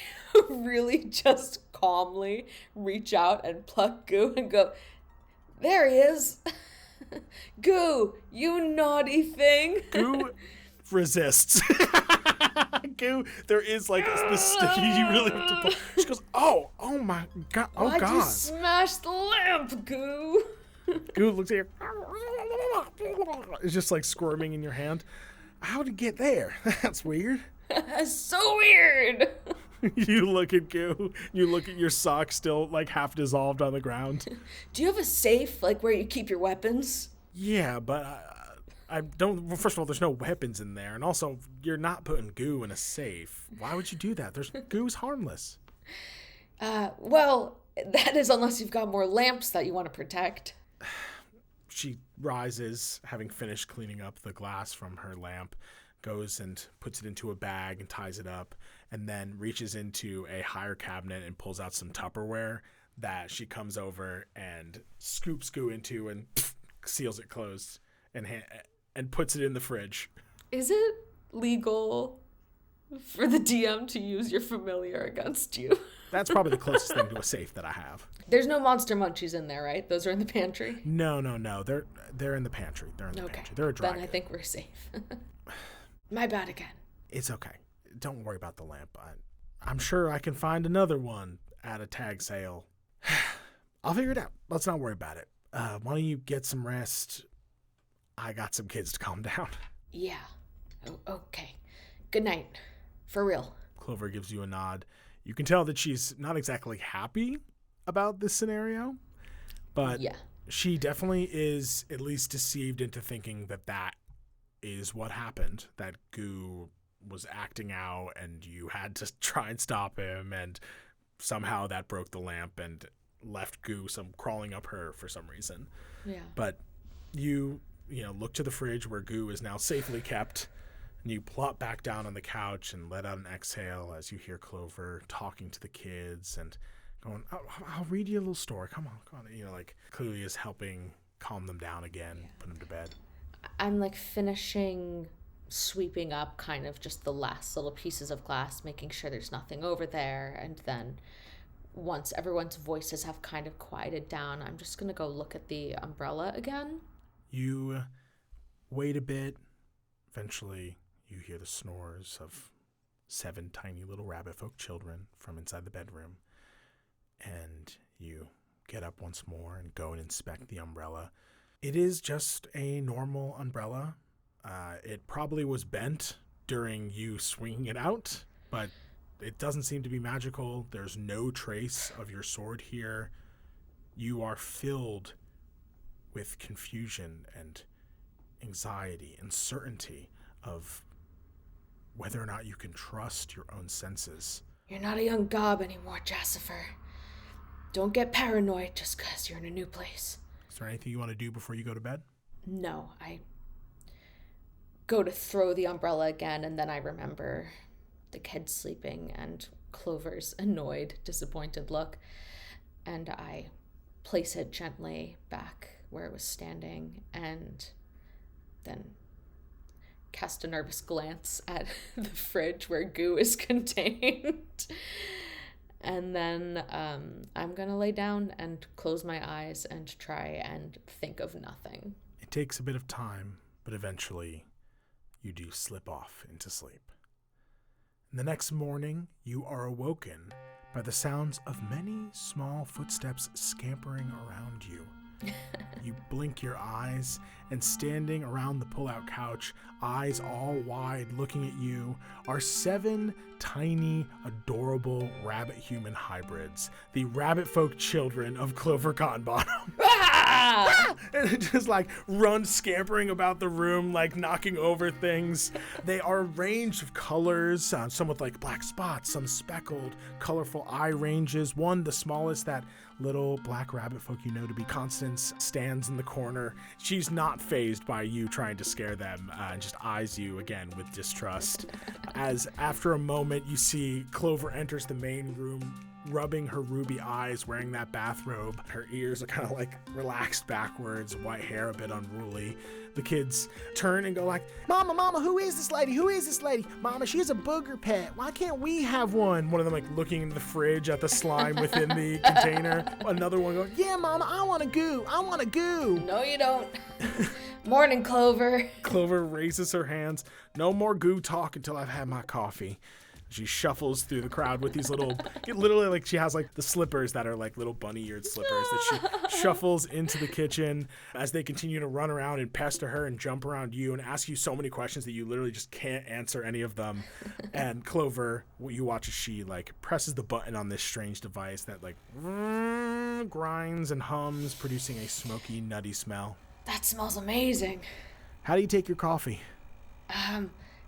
really just calmly reach out and pluck Goo and go, there he is. Goo, you naughty thing. Goo resists. Goo, there is like this you really have to pull. She goes, oh my god, oh Why'd god. you smash the lamp, Goo? Goo looks at you. It's just like squirming in your hand. How'd it get there? That's weird. So weird. You look at Goo. You look at your sock still like half dissolved on the ground. Do you have a safe, like where you keep your weapons? Yeah, but I don't. Well, first of all, there's no weapons in there, and also you're not putting Goo in a safe. Why would you do that? Goo's harmless. Well, that is unless you've got more lamps that you want to protect. She rises, having finished cleaning up the glass from her lamp, goes and puts it into a bag and ties it up, and then reaches into a higher cabinet and pulls out some Tupperware that she comes over and scoops Goo into and seals it closed and puts it in the fridge. Is it legal for the DM to use your familiar against you. That's probably the closest thing to a safe that I have. There's no monster munchies in there, right? Those are in the pantry? No. They're in the pantry. They're in the pantry. They're a dragon. Then I think we're safe. My bad again. It's okay. Don't worry about the lamp. I'm sure I can find another one at a tag sale. I'll figure it out. Let's not worry about it. Why don't you get some rest? I got some kids to calm down. Yeah. Okay. Good night. For real. Clover gives you a nod. You can tell that she's not exactly happy about this scenario, but she definitely is at least deceived into thinking that is what happened, that Goo was acting out and you had to try and stop him, and somehow that broke the lamp and left Goo crawling up her for some reason. Yeah. But you look to the fridge where Goo is now safely kept, and you plop back down on the couch and let out an exhale as you hear Clover talking to the kids and going, I'll read you a little story. Come on. Clearly is helping calm them down again, put them to bed. I'm finishing sweeping up kind of just the last little pieces of glass, making sure there's nothing over there. And then once everyone's voices have kind of quieted down, I'm just going to go look at the umbrella again. You wait a bit. Eventually, you hear the snores of 7 tiny little rabbit folk children from inside the bedroom. And you get up once more and go and inspect the umbrella. It is just a normal umbrella. It probably was bent during you swinging it out, but it doesn't seem to be magical. There's no trace of your sword here. You are filled with confusion and anxiety, uncertainty of whether or not you can trust your own senses. You're not a young gob anymore, Jassifer. Don't get paranoid just because you're in a new place. Is there anything you want to do before you go to bed? No, I go to throw the umbrella again, and then I remember the kids sleeping and Clover's annoyed, disappointed look, and I place it gently back where it was standing, and then cast a nervous glance at the fridge where Goo is contained. And then I'm going to lay down and close my eyes and try and think of nothing. It takes a bit of time, but eventually you do slip off into sleep. And the next morning, you are awoken by the sounds of many small footsteps scampering around you. You blink your eyes, and standing around the pull-out couch, eyes all wide looking at you, are 7 tiny, adorable rabbit-human hybrids, the rabbit folk children of Clover Cottonbottom. And it just run scampering about the room, knocking over things. They are a range of colors, some with black spots, some speckled, colorful eye ranges. One, the smallest, that little black rabbit folk you know to be Constance, stands in the corner. She's not fazed by you trying to scare them, and just eyes you again with distrust. As after a moment you see Clover enters the main room, rubbing her ruby eyes, wearing that bathrobe. Her ears are kind of relaxed backwards, white hair a bit unruly. The kids turn and go Mama, who is this lady? Who is this lady? Mama, she's a booger pet. Why can't we have one? One of them looking into the fridge at the slime within the container. Another one going, yeah, Mama, I want a goo. I want a goo. No, you don't. Morning, Clover. Clover raises her hands. No more goo talk until I've had my coffee. She shuffles through the crowd with these literally she has the slippers that are little bunny-eared slippers that she shuffles into the kitchen as they continue to run around and pester her and jump around you and ask you so many questions that you literally just can't answer any of them. And Clover, you watch as she presses the button on this strange device that grinds and hums, producing a smoky, nutty smell. That smells amazing. How do you take your coffee?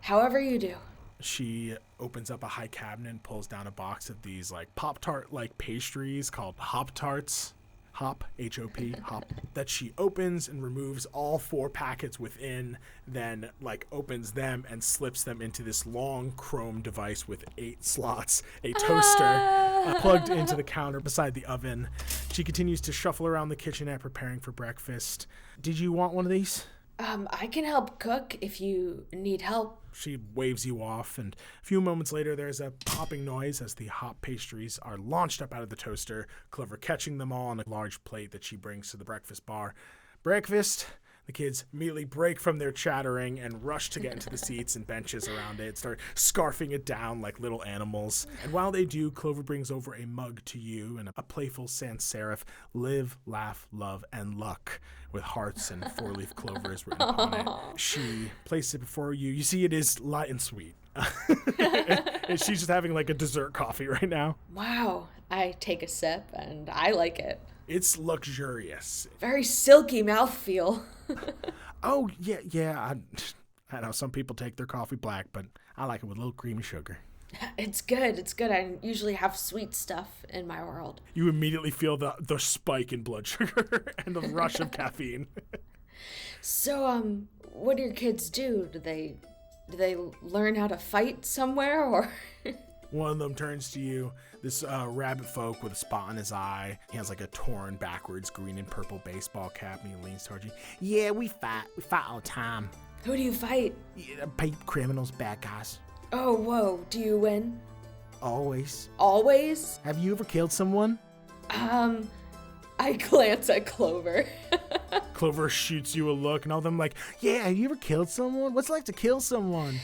However you do. She opens up a high cabinet and pulls down a box of these Pop-Tart pastries called Hop Tarts. Hop, H-O-P, Hop. That she opens and removes all 4 packets within, then opens them and slips them into this long chrome device with 8 slots, a toaster plugged into the counter beside the oven. She continues to shuffle around the kitchenette preparing for breakfast. Did you want one of these? I can help cook if you need help. She waves you off, and a few moments later, there's a popping noise as the hot pastries are launched up out of the toaster, Clover catching them all on a large plate that she brings to the breakfast bar. Breakfast! The kids immediately break from their chattering and rush to get into the seats and benches around it, start scarfing it down like little animals. And while they do, Clover brings over a mug to you and a playful sans serif, live, laugh, love, and luck, with hearts and four-leaf clovers written upon it. She places it before you. You see it is light and sweet. And she's just having like a dessert coffee right now. Wow. I take a sip and I like it. It's luxurious. Very silky mouthfeel. Oh, yeah. I know some people take their coffee black, but I like it with a little creamy sugar. It's good. I usually have sweet stuff in my world. You immediately feel the spike in blood sugar and the rush of caffeine. So, what do your kids do? Do they learn how to fight somewhere, or? One of them turns to you, this rabbit folk with a spot on his eye. He has like a torn backwards green and purple baseball cap, and he leans towards you. Yeah, we fight. We fight all the time. Who do you fight? Yeah, criminals, bad guys. Oh, whoa. Do you win? Always. Always? Have you ever killed someone? I glance at Clover. Clover shoots you a look, and all of them like, yeah, have you ever killed someone? What's it like to kill someone?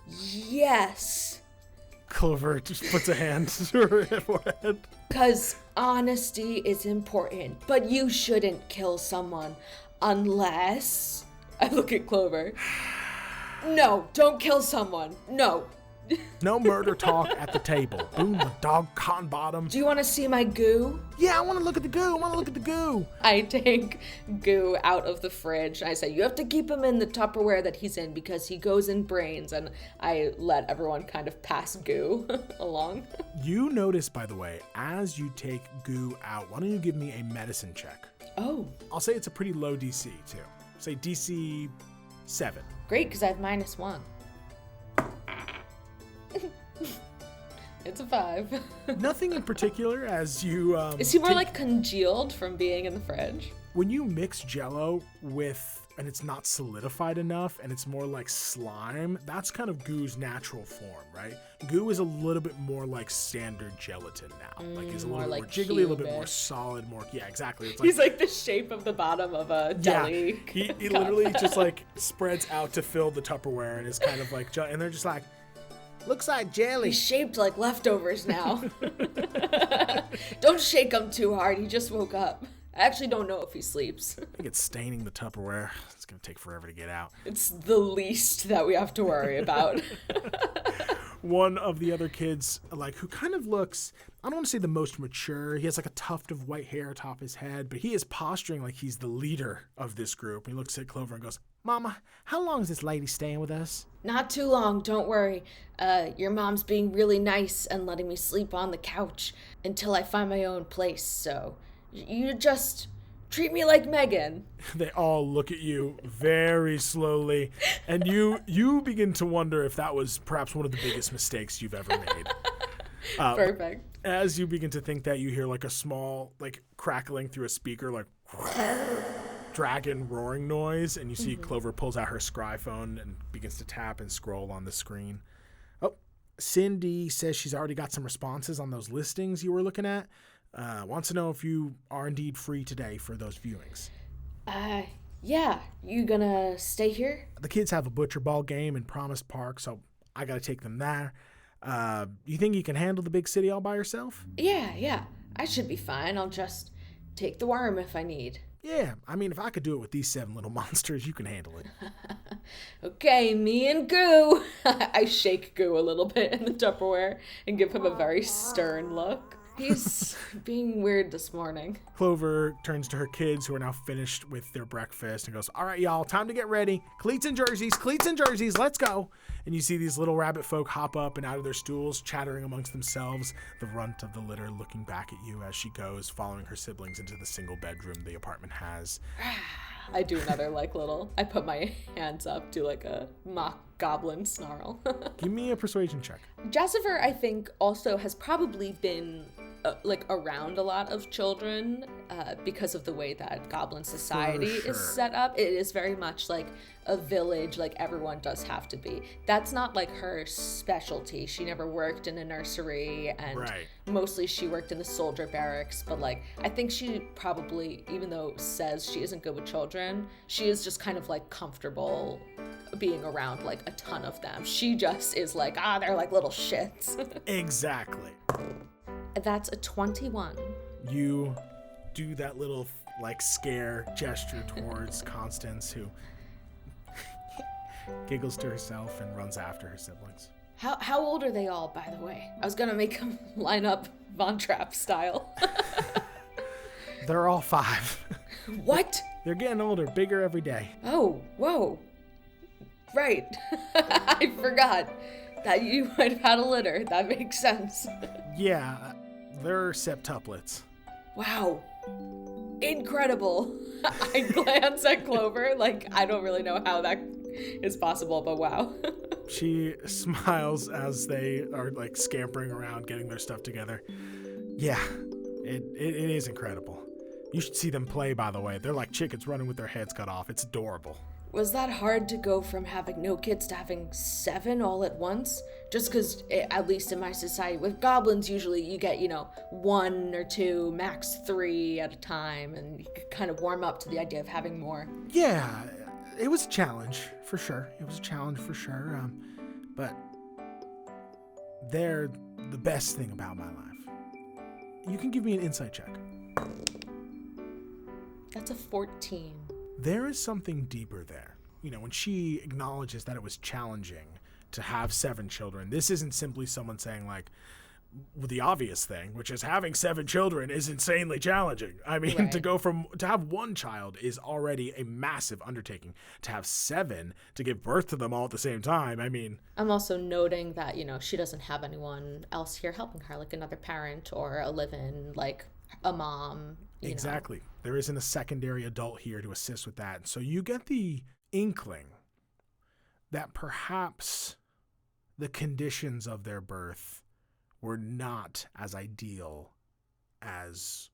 Yes. Clover just puts a hand to her forehead. Because honesty is important, but you shouldn't kill someone unless... I look at Clover. No, don't kill someone. No. No murder talk at the table. Boom, the dog cotton bottom. Do you want to see my goo? Yeah, I want to look at the goo. I take goo out of the fridge. I say, you have to keep him in the Tupperware that he's in because he goes in brains. And I let everyone kind of pass goo along. You notice, by the way, as you take goo out, why don't you give me a medicine check? Oh. I'll say it's a pretty low DC, too. Say DC 7. Great, because I have -1. It's a 5. Nothing in particular as you... Is he more like congealed from being in the fridge? When you mix Jell-O with... and it's not solidified enough and it's more like slime, that's kind of goo's natural form, right? Goo is a little bit more like standard gelatin now. Like it's a little bit more jiggly, a little bit more solid, more... Yeah, exactly. It's like, he's like the shape of the bottom of a deli. Yeah, he literally just like spreads out to fill the Tupperware and is kind of like... And they're just like... Looks like jelly. He's shaped like leftovers now. Don't shake him too hard. He just woke up. I actually don't know if he sleeps. I think it's staining the Tupperware. It's going to take forever to get out. It's the least that we have to worry about. One of the other kids, like, who kind of looks, I don't want to say the most mature. He has like a tuft of white hair atop his head, but he is posturing like he's the leader of this group. He looks at Clover and goes, Mama, how long is this lady staying with us? Not too long, don't worry. Your mom's being really nice and letting me sleep on the couch until I find my own place, so you just treat me like Megan. They all look at you very slowly, and you begin to wonder if that was perhaps one of the biggest mistakes you've ever made. Perfect. As you begin to think that, you hear like a small, like, crackling through a speaker, like... dragon roaring noise, and you see Clover pulls out her scry phone and begins to tap and scroll on the screen. Oh, Cindy says she's already got some responses on those listings you were looking at. Wants to know if you are indeed free today for those viewings. Yeah. You gonna stay here? The kids have a butcher ball game in Promise Park, so I gotta take them there. You think you can handle the big city all by yourself? Yeah. I should be fine. I'll just take the worm if I need. Yeah, I mean, if I could do it with these 7 little monsters, you can handle it. Okay, me and Goo. I shake Goo a little bit in the Tupperware and give him a very stern look. He's being weird this morning. Clover turns to her kids who are now finished with their breakfast and goes, all right, y'all, time to get ready. Cleats and jerseys, let's go. And you see these little rabbit folk hop up and out of their stools, chattering amongst themselves, the runt of the litter looking back at you as she goes, following her siblings into the single bedroom the apartment has. I do another I put my hands up, do like a mock goblin snarl. Give me a persuasion check. Jassifer, I think, also has probably been like around a lot of children because of the way that goblin society is set up. It is very much like a village, like everyone does have to be. That's not like her specialty. She never worked in a nursery, and mostly she worked in the soldier barracks, but like I think she probably, even though says she isn't good with children, she is just kind of like comfortable being around like a ton of them. She just is like, they're like little shits. Exactly. That's a 21. You do that little like scare gesture towards Constance, who giggles to herself and runs after her siblings. How old are they all, by the way? I was gonna make them line up Von Trapp style. They're all 5. What? They're getting older, bigger every day. Oh, whoa. Right. I forgot that you might have had a litter. That makes sense. Yeah, they're septuplets. Wow. Incredible. I glance at Clover, like, I don't really know how that is possible, but wow. She smiles as they are, like, scampering around, getting their stuff together. Yeah, it is incredible. You should see them play, by the way. They're like chickens running with their heads cut off. It's adorable. Was that hard to go from having no kids to having 7 all at once? Just because, at least in my society, with goblins, usually you get, 1 or 2, max 3 at a time, and you can kind of warm up to the idea of having more. Yeah, it was a challenge, for sure. But they're the best thing about my life. You can give me an insight check. That's a 14. There is something deeper there. When she acknowledges that it was challenging to have 7 children, this isn't simply someone saying, like, the obvious thing, which is having 7 children is insanely challenging. I mean, to have 1 child is already a massive undertaking. To have 7, to give birth to them all at the same time, I mean... I'm also noting that, she doesn't have anyone else here helping her, like another parent or a live-in, like a mom. Exactly. There isn't a secondary adult here to assist with that. And so you get the inkling that perhaps the conditions of their birth were not as ideal as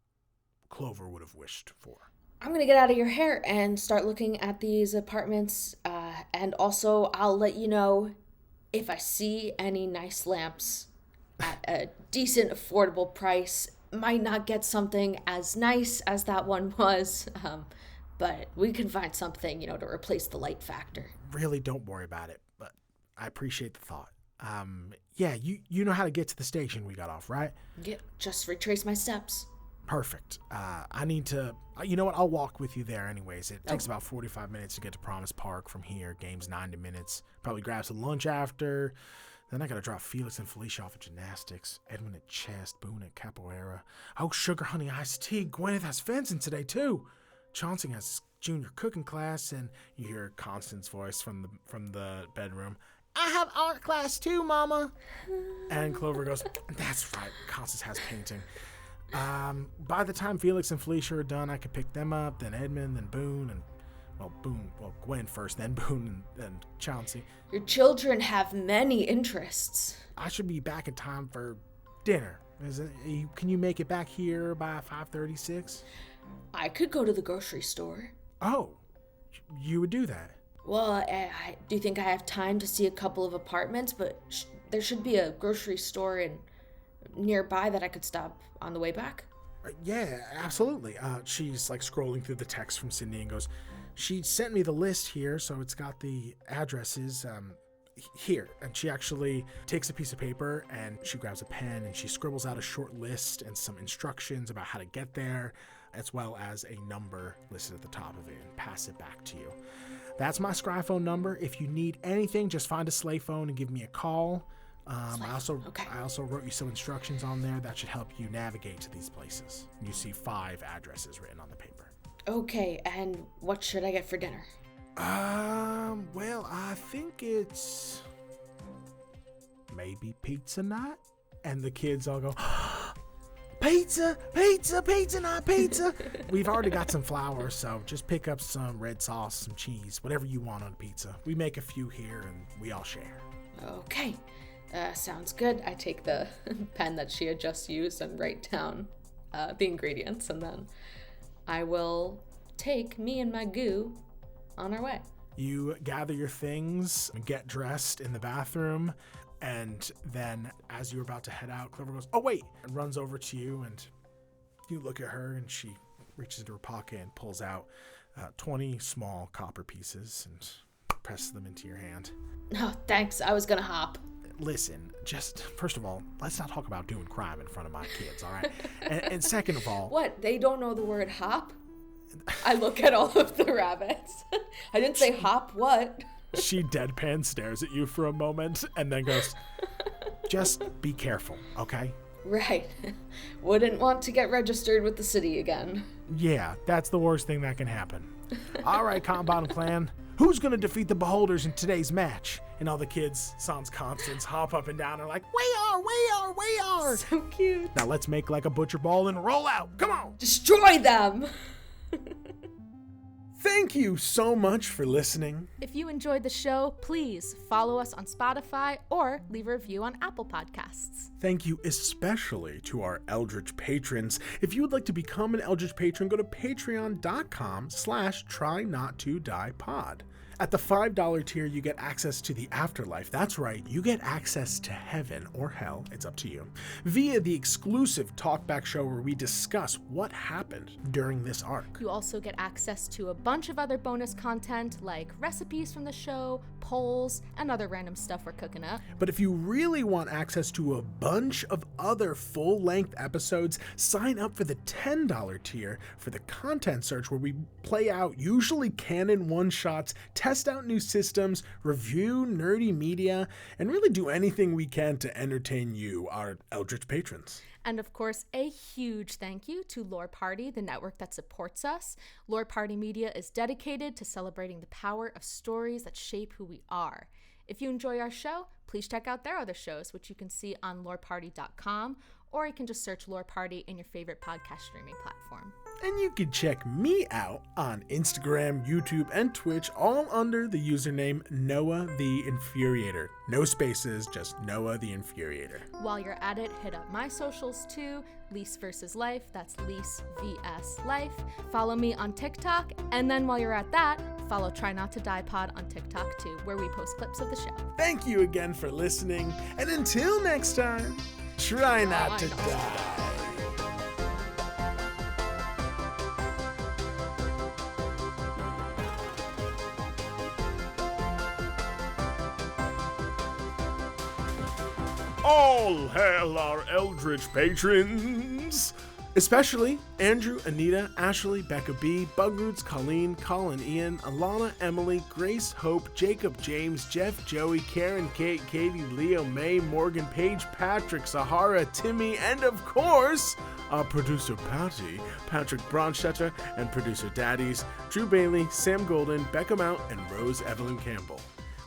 Clover would have wished for. I'm going to get out of your hair and start looking at these apartments. And also, I'll let you know if I see any nice lamps at a decent, affordable price. Might not get something as nice as that one was, but we can find something, to replace the light factor. Really don't worry about it, but I appreciate the thought. Yeah, you know how to get to the station we got off, right? Yeah, just retrace my steps. Perfect. I need to, you know what, I'll walk with you there anyways. It takes about 45 minutes to get to Promise Park from here. Game's 90 minutes. Probably grab some lunch after. Then I gotta drop Felix and Felicia off at gymnastics, Edmund at chess, Boone at capoeira. Oh, sugar, honey, iced tea. Gwyneth has fencing today, too. Chauncey has junior cooking class, and you hear Constance's voice from the bedroom. I have art class, too, Mama. And Clover goes, that's right, Constance has painting. By the time Felix and Felicia are done, I could pick them up, then Edmund, then Boone, and Gwen first, then Boone, and then Chauncey. Your children have many interests. I should be back in time for dinner. Can you make it back here by 5:36? I could go to the grocery store. Oh, you would do that? Well, I do you think I have time to see a couple of apartments? But there should be a grocery store nearby that I could stop on the way back. Yeah, absolutely. She's like scrolling through the text from Cindy and goes, she sent me the list here, so it's got the addresses here. And she actually takes a piece of paper and she grabs a pen and she scribbles out a short list and some instructions about how to get there, as well as a number listed at the top of it, and pass it back to you. That's my Scry phone number. If you need anything, just find a Slay phone and give me a call. I also wrote you some instructions on there that should help you navigate to these places. You see 5 addresses written on the paper. Okay, and what should I get for dinner? Well, I think it's maybe pizza night. And the kids all go, pizza night, pizza. We've already got some flour, so just pick up some red sauce, some cheese, whatever you want on pizza. We make a few here and we all share. Okay. Sounds good. I take the pen that she had just used and write down the ingredients, and then I will take me and my goo on our way. You gather your things, get dressed in the bathroom, and then as you're about to head out, Clover goes, "Oh, wait," and runs over to you, and you look at her, and she reaches into her pocket and pulls out 20 small copper pieces and presses them into your hand. Oh, thanks. I was gonna hop. Listen, just first of all, let's not talk about doing crime in front of my kids, all right? and second of all... What? They don't know the word hop? I look at all of the rabbits. I didn't say hop what? She deadpan stares at you for a moment and then goes, "Just be careful, okay?" Right. Wouldn't want to get registered with the city again. Yeah, that's the worst thing that can happen. All right, Combine Clan, who's going to defeat the Beholders in today's match? And all the kids, sans constants, hop up and down and are like, we are. So cute. Now let's make like a butcher ball and roll out. Come on. Destroy them. Thank you so much for listening. If you enjoyed the show, please follow us on Spotify or leave a review on Apple Podcasts. Thank you especially to our Eldritch patrons. If you would like to become an Eldritch patron, go to patreon.com/trynottodiepod. At the $5 tier, you get access to the afterlife. That's right, you get access to heaven or hell, it's up to you, via the exclusive talkback show where we discuss what happened during this arc. You also get access to a bunch of other bonus content like recipes from the show, polls, and other random stuff we're cooking up. But if you really want access to a bunch of other full-length episodes, sign up for the $10 tier for the content search where we play out usually canon one-shots, test out new systems, review nerdy media, and really do anything we can to entertain you, our Eldritch patrons. And of course, a huge thank you to Lore Party, the network that supports us. Lore Party Media is dedicated to celebrating the power of stories that shape who we are. If you enjoy our show, please check out their other shows, which you can see on loreparty.com, or you can just search Lore Party in your favorite podcast streaming platform. And you can check me out on Instagram, YouTube, and Twitch, all under the username Noah the Infuriator. No spaces, just Noah the Infuriator. While you're at it, hit up my socials too, Lease vs. Life, that's Lease vs. Life. Follow me on TikTok, and then while you're at that, follow Try Not to Die Pod on TikTok too, where we post clips of the show. Thank you again for listening, and until next time, try not to die. All hail our Eldritch patrons! Especially Andrew, Anita, Ashley, Becca B, Bugroots, Colleen, Colin, Ian, Alana, Emily, Grace, Hope, Jacob, James, Jeff, Joey, Karen, Kate, Katie, Leo, May, Morgan, Paige, Patrick, Sahara, Timmy, and of course, our producer Patty, Patrick Bronstetter, and producer Daddies, Drew Bailey, Sam Golden, Becca Mount, and Rose Evelyn Campbell.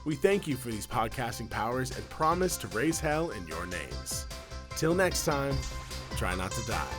We thank you for these podcasting powers and promise to raise hell in your names. Till next time, try not to die.